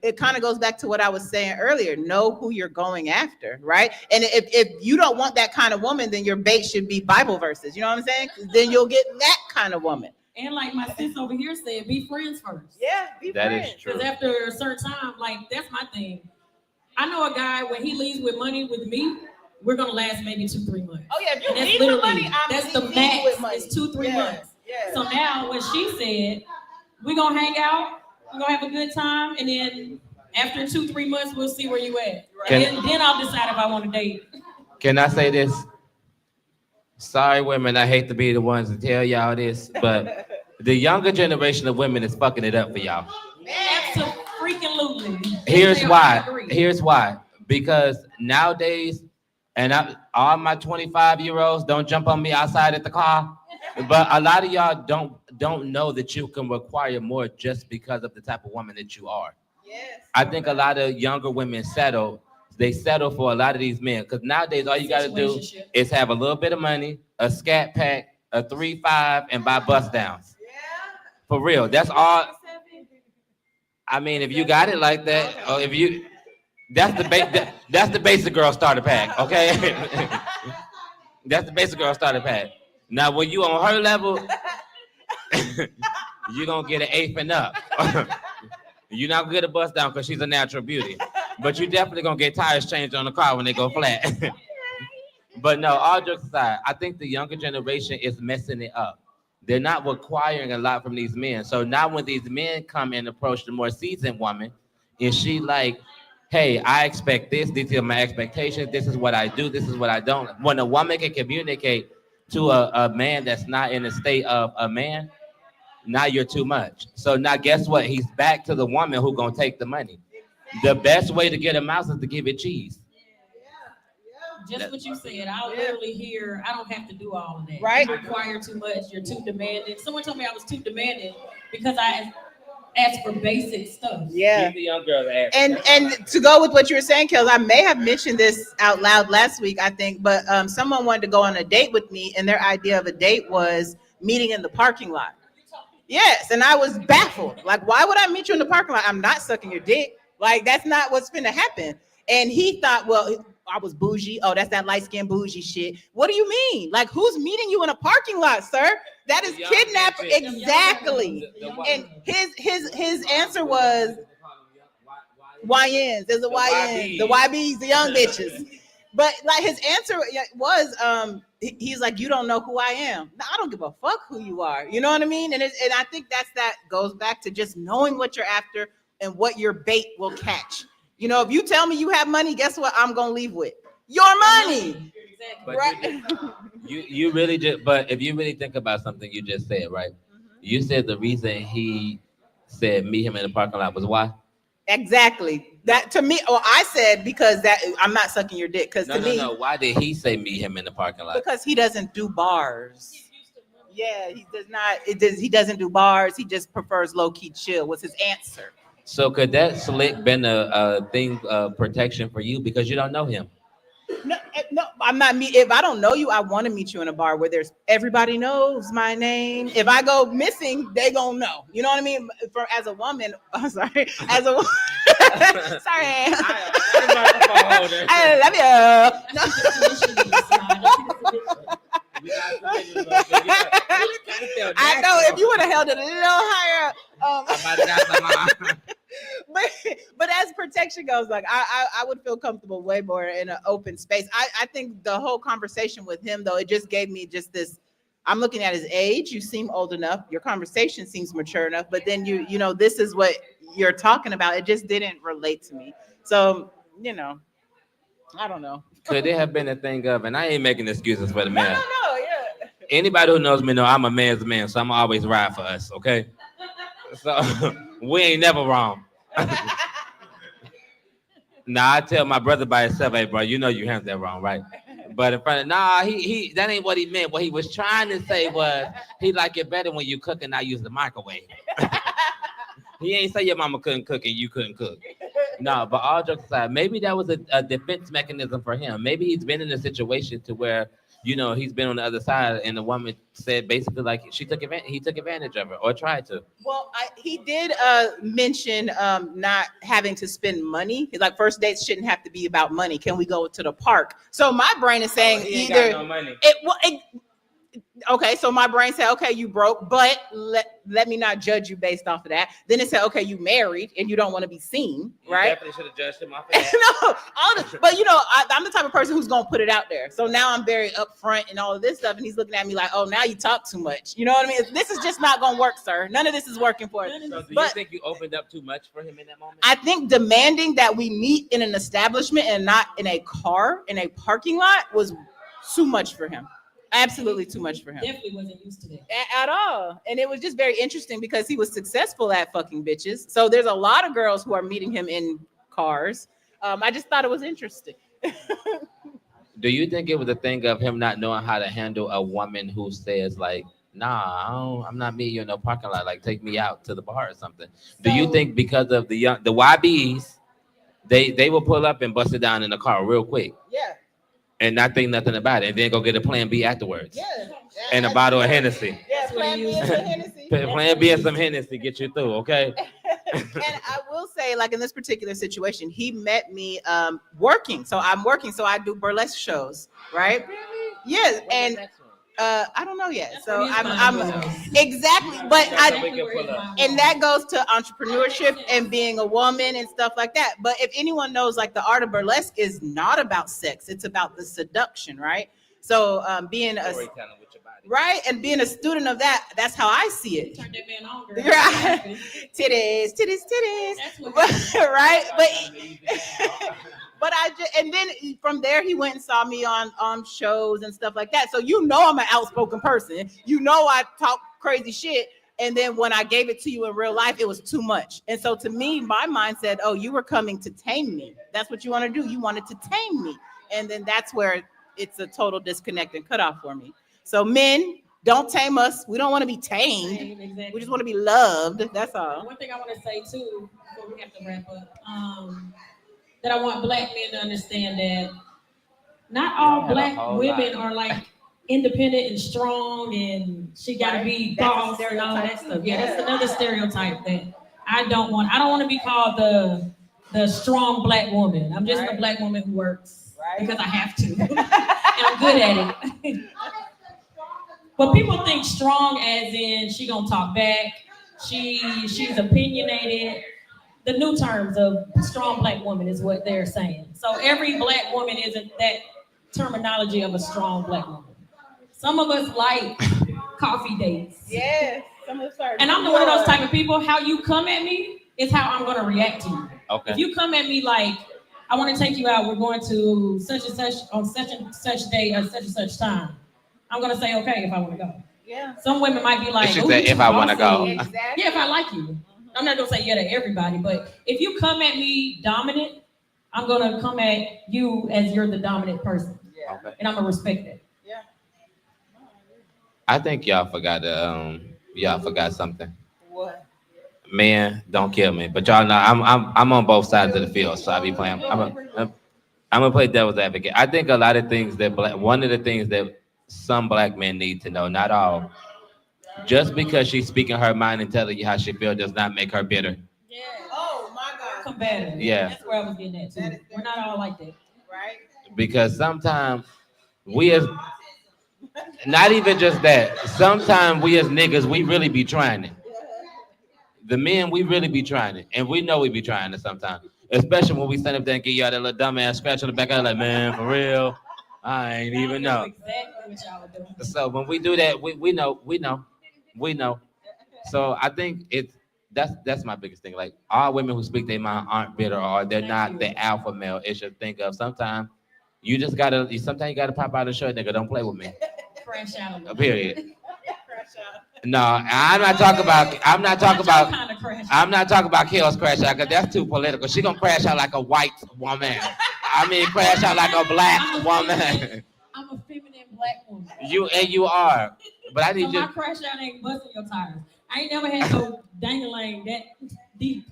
it kind of goes back to what I was saying earlier. Know who you're going after, right? And if you don't want that kind of woman, then your bait should be Bible verses. You know what I'm saying? Then you'll get that kind of woman. And like my sis over here said, be friends first. Yeah, be That friends. is true. Because after a certain time, like that's my thing. I know a guy when he leaves with money with me, we're gonna last maybe 2-3 months. Oh yeah, if you And that's leave with literally money, I'm that's the leaving max. with money. It's 2-3 months. Yeah. So now when she said we're gonna hang out, we're gonna have a good time, and then after 2-3 months we'll see where you at. And then I'll decide if I want to date. Can I say this? Sorry, women, I hate to be the ones to tell y'all this, but the younger generation of women is fucking it up for y'all. Absolutely. Here's I why. agree. Here's why. Because nowadays, and all my 25-year-olds don't jump on me outside at the car, but a lot of y'all don't know that you can require more just because of the type of woman that you are. Yes. I think a lot of younger women settle. They settle for a lot of these men because nowadays all you got to do is have a little bit of money, a scat pack, a 3-5, and buy bust downs. For real, that's all. I mean, if you got it like that, or if you, that's the basic girl starter pack, okay? That's the basic girl starter pack. Now, when you on her level, you're gonna get an 8th and up. You're not gonna get a bust down because she's a natural beauty, but you definitely gonna get tires changed on the car when they go flat. But no, all jokes aside, I think the younger generation is messing it up. They're not requiring a lot from these men. So now when these men come and approach the more seasoned woman, and she like, hey, I expect this, these are my expectations, this is what I do, this is what I don't. When a woman can communicate to a man that's not in a state of a man, now you're too much. So now guess what? He's back to the woman who gonna take the money. The best way to get a mouse is to give it cheese. Just what you said. I'll literally hear, I don't have to do all of that. Right. You require too much. You're too demanding. Someone told me I was too demanding because I asked for basic stuff. Yeah. The young girl asked. And to go with what you were saying, Kelz, I may have mentioned this out loud last week, I think, but someone wanted to go on a date with me, and their idea of a date was meeting in the parking lot. Yes, and I was baffled. Like, why would I meet you in the parking lot? I'm not sucking your dick. Like, that's not what's finna happen. And he thought, well, I was bougie. Oh, that's that light-skinned bougie shit. What do you mean? Like, who's meeting you in a parking lot, sir? That is kidnapping. Exactly. And his answer was YNs. There's a YN. The YBs, the young bitches. But like his answer was, he's like, you don't know who I am. No, I don't give a fuck who you are. You know what I mean? And I think that goes back to just knowing what you're after and what your bait will catch. You know, if you tell me you have money, guess what? I'm gonna leave with your money. But Right. you really just, but if you really think about something you just said, right? You said the reason he said meet him in the parking lot was why? Exactly. That to me, or I said because that I'm not sucking your dick. Because to me, Why did he say meet him in the parking lot? because he doesn't do bars. Yeah, he does not. He doesn't do bars. He just prefers low key chill. Was his answer. So could that slick been a thing of protection for you because you don't know him? No, I'm not me. If I don't know you, I want to meet you in a bar where there's everybody knows my name. If I go missing, they gonna know. You know what I mean? As a woman, I'm sorry. As a sorry, I love you. I know if you would have held it a little higher. But as protection goes, like I would feel comfortable way more in an open space. I think the whole conversation with him, though, it just gave me just this. I'm looking at his age. You seem old enough. Your conversation seems mature enough. But then you know, this is what you're talking about. It just didn't relate to me. So, you know, I don't know. Could it have been a thing of, and I ain't making excuses for the man. No, yeah. Anybody who knows me know I'm a man's man, so I'm always ride for us, okay? So we ain't never wrong. Now I tell my brother by himself, hey bro, you know you handled that wrong, right? But in front of he that ain't what he meant. What he was trying to say was he like it better when you cook and not use the microwave. He ain't say your mama couldn't cook and you couldn't cook. No, but all jokes aside, maybe that was a defense mechanism for him. Maybe he's been in a situation to where you know, he's been on the other side, and the woman said basically like he took advantage of her or tried to. Well, he did mention not having to spend money. Like first dates shouldn't have to be about money. Can we go to the park? So my brain is saying He ain't either got no money. Okay, so my brain said, okay, you broke, but let me not judge you based off of that. Then it said, okay, you married and you don't want to be seen, right? Definitely should have judged him off of that. No, but you know, I'm the type of person who's gonna put it out there. So now I'm very upfront and all of this stuff, and he's looking at me like, oh, now you talk too much. You know what I mean? This is just not gonna work, sir. None of this is working for us. So do you think you opened up too much for him in that moment? I think demanding that we meet in an establishment and not in a car in a parking lot was too much for him. Absolutely too much for him. Definitely wasn't used to that at all. And it was just very interesting because he was successful at fucking bitches. So there's a lot of girls who are meeting him in cars. I just thought it was interesting. Do you think it was a thing of him not knowing how to handle a woman who says like, nah, I'm not meeting you in no parking lot, like take me out to the bar or something? Do you think because of the YBs, they will pull up and bust it down in the car real quick? Yeah. And not think nothing about it, and then go get a Plan B afterwards. Yeah. And a bottle of Hennessy. Yeah, Plan B and some Hennessy. Plan B and some Hennessy get you through, okay? And I will say, like in this particular situation, he met me working. So I'm working, so I do burlesque shows, right? Yes, and I don't know yet. So I'm exactly, but and that goes to entrepreneurship and being a woman and stuff like that. But if anyone knows, like the art of burlesque is not about sex; it's about the seduction, right? So being a right and being a student of that, that's how I see it. Turn that man on, girl. Right. Titties, right? But I just, and then from there he went and saw me on shows and stuff like that. So you know I'm an outspoken person. You know I talk crazy shit. And then when I gave it to you in real life, it was too much. And so to me, my mind said, oh, you were coming to tame me. That's what you want to do. You wanted to tame me. And then that's where it's a total disconnect and cutoff for me. So men, don't tame us. We don't want to be tamed. Exactly. We just want to be loved. That's all. One thing I want to say too, before we have to wrap up, that I want black men to understand that not all black women are like independent and strong and she got to be boss and all that stuff. Yeah, that's another stereotype that I don't want. I don't want to be called the strong black woman. I'm just a black woman who works because I have to. And I'm good at it. But people think strong as in she gonna talk back. She's opinionated. The new terms of strong black woman is what they're saying. So every black woman isn't that terminology of a strong black woman. Some of us like coffee dates. Yes. Some of us are. And I'm one of those type of people. How you come at me is how I'm gonna react to you. Okay. If you come at me like, I want to take you out, we're going to such and such on such and such day at such and such time, I'm gonna say okay if I want to go. Yeah. Some women might be like, if I want to go. Exactly. Yeah, if I like you. I'm not gonna say yeah to everybody, but if you come at me dominant, I'm gonna come at you as you're the dominant person. Yeah. Okay. And I'm gonna respect that. Yeah. I think y'all forgot something. What? Man, don't kill me. But y'all know I'm on both sides of the field, so I be playing. I'm gonna play devil's advocate. I think a lot of things one of the things that some black men need to know, not all, just because she's speaking her mind and telling you how she feels does not make her bitter. Yeah. Oh my God. Combative. Yeah. That's where I was getting at too. We're not all like that. Right. Because sometimes we as, not even just that, sometimes we as niggas, we really be trying it. The men, we really be trying it. And we know we be trying it sometimes. Especially when we stand up there and get y'all that little dumb ass scratch on the back. I'm like, man, for real, I ain't even know. Exactly what y'all are doing. So when we do that, we know. So I think that's my biggest thing. Like all women who speak their mind aren't bitter or they're not the alpha male. It should think of sometimes you gotta pop out and show nigga, don't play with me. Crash out. Period. No, I'm not talking about Kelz crash out because that's too political. She gonna crash out like a white woman. I mean crash out like a black woman. I'm a feminine black woman. You are. But I need so my crash out ain't busting your tires. I ain't never had no dangling that deep.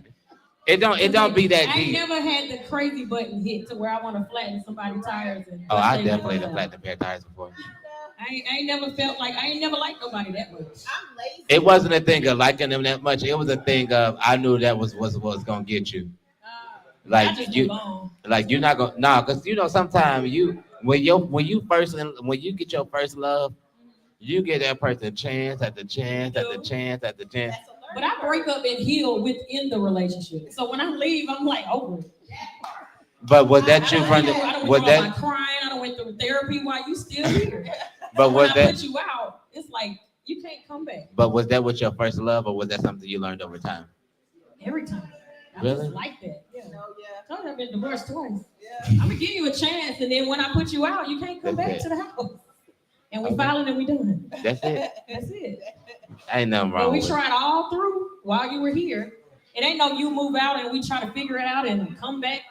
It don't be that I ain't deep. never had the crazy button hit to where I want to flatten somebody's tires. Oh, I definitely have flattened a pair of tires before. I ain't never felt like I ain't never liked nobody that much. I'm lazy. It wasn't a thing of liking them that much. It was a thing of I knew that was gonna get you. I just move on. Like you're not gonna because sometimes when you get your first love, you get that person chance after chance after chance after chance. But I break up and heal within the relationship. So when I leave, I'm like over it. But was that you from I don't went through all my crying. I don't went through therapy while you still here. But when was I that put you out, it's like you can't come back. But was that with your first love, or was that something you learned over time? Every time. I Really? just like that. Yeah. I've been divorced twice. Yeah. I'm gonna give you a chance, and then when I put you out, you can't come back to the house. And we filing and we done. That's it. That's it. Ain't nothing wrong. But we with tried all through while you were here. It ain't no you move out and we try to figure it out and come back.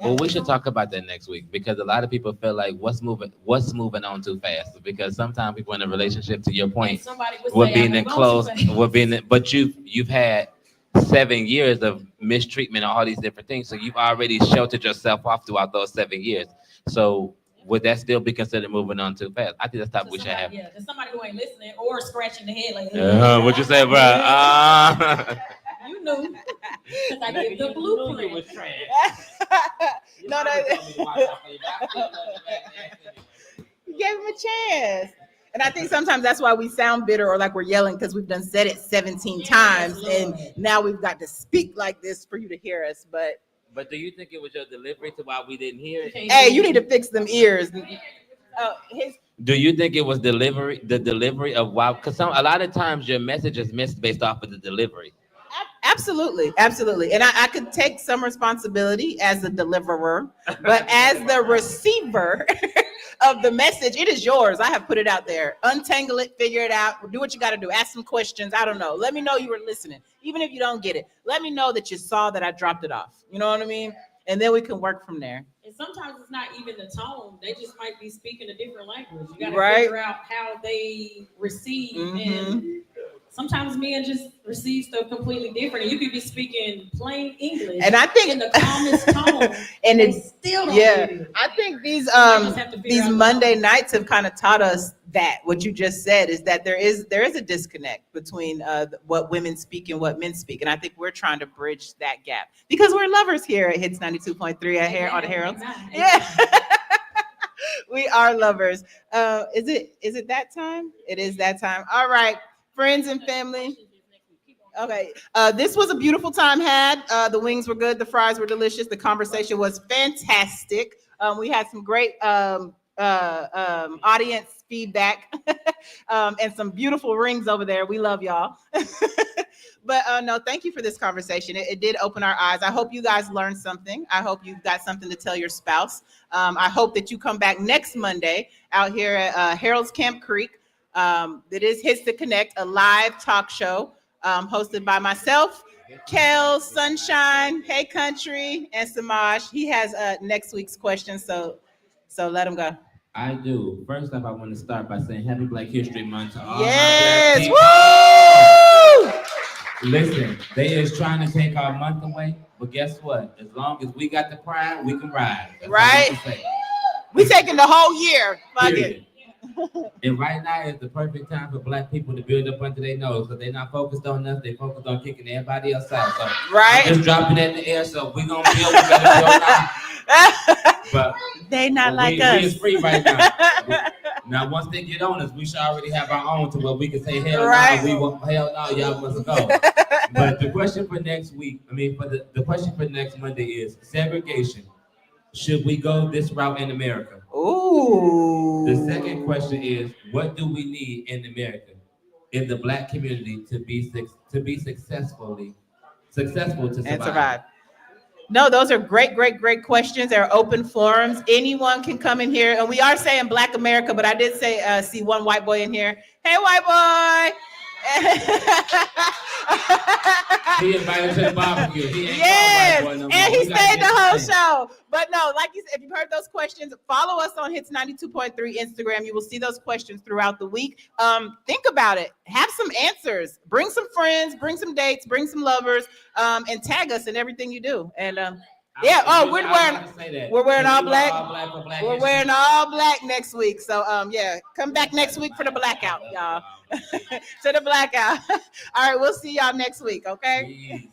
Well, we should talk about that next week because a lot of people feel like what's moving on too fast. Because sometimes people in a relationship, to your point, we're being enclosed, but you've had 7 years of mistreatment and all these different things, so you've already sheltered yourself off throughout those 7 years. So would that still be considered moving on too fast? I think that's topic we should have. Yeah, there's somebody who ain't listening or scratching the head like. What you say, bro? You knew, because I gave the blueprint. Was trash. No, you gave him a chance. And I think sometimes that's why we sound bitter or like we're yelling because we've said it 17 times and now we've got to speak like this for you to hear us. But do you think it was your delivery to why we didn't hear it? Hey, you need to fix them ears. Do you think it was the delivery of why? Because a lot of times your message is missed based off of the delivery. Absolutely. And I could take some responsibility as the deliverer, but as the receiver of the message, it is yours. I have put it out there. Untangle it, figure it out, do what you got to do. Ask some questions. I don't know. Let me know you were listening. Even if you don't get it, let me know that you saw that I dropped it off. You know what I mean? And then we can work from there. And sometimes it's not even the tone. They just might be speaking a different language. You got to figure out how they receive. And sometimes men just receive stuff completely different. And you could be speaking plain English. And I think in the calmest tone. And it's still don't get it. I think these Monday nights have kind of taught us that what you just said is that there is a disconnect between what women speak and what men speak. And I think we're trying to bridge that gap because we're lovers here at Hits 92.3 on Herald. Yeah. We are lovers. Is it that time? It is that time. All right, friends and family. Okay, this was a beautiful time had. The wings were good. The fries were delicious. The conversation was fantastic. We had some great audience feedback and some beautiful rings over there. We love y'all. But no, thank you for this conversation. It did open our eyes. I hope you guys learned something. I hope you've got something to tell your spouse. I hope that you come back next Monday out here at Harold's Camp Creek. It is Hits to Connect, a live talk show hosted by myself, Kelz, Sunshine, Hey Country, and Semaj. He has next week's question, so let him go. I do. First off, I want to start by saying Happy Black History Month to all yes, my Black people. Woo! Listen, they is trying to take our month away, but guess what? As long as we got the pride, we can ride. That's right? We taking the whole year. Fuck it. And right now is the perfect time for Black people to build up under their nose because they're not focused on us. They focused on kicking everybody else out. So right, I'm just dropping that in the air. So we're gonna build. We better build now. But they not like us. We is free right now. Now, once they get on us, we should already have our own to where we can say, hell no, y'all must go. But the question for next week, the question for next Monday is segregation. Should we go this route in America? Ooh. The second question is, what do we need in America, in the Black community, to be successful to survive? No, those are great questions. They're open forums. Anyone can come in here. And we are saying Black America, but I did say, see one white boy in here. Hey, white boy. He invited to the barbecue. Yes, and he stayed the whole show. But no, like you said, if you heard those questions, follow us on Hits 92.3 Instagram. You will see those questions throughout the week. Think about it. Have some answers. Bring some friends, bring some dates, bring some lovers, and tag us in everything you do. And yeah, we're wearing all black. We're wearing all black next week. So yeah, come back next week for the blackout, y'all. To the blackout. All right, we'll see y'all next week, okay?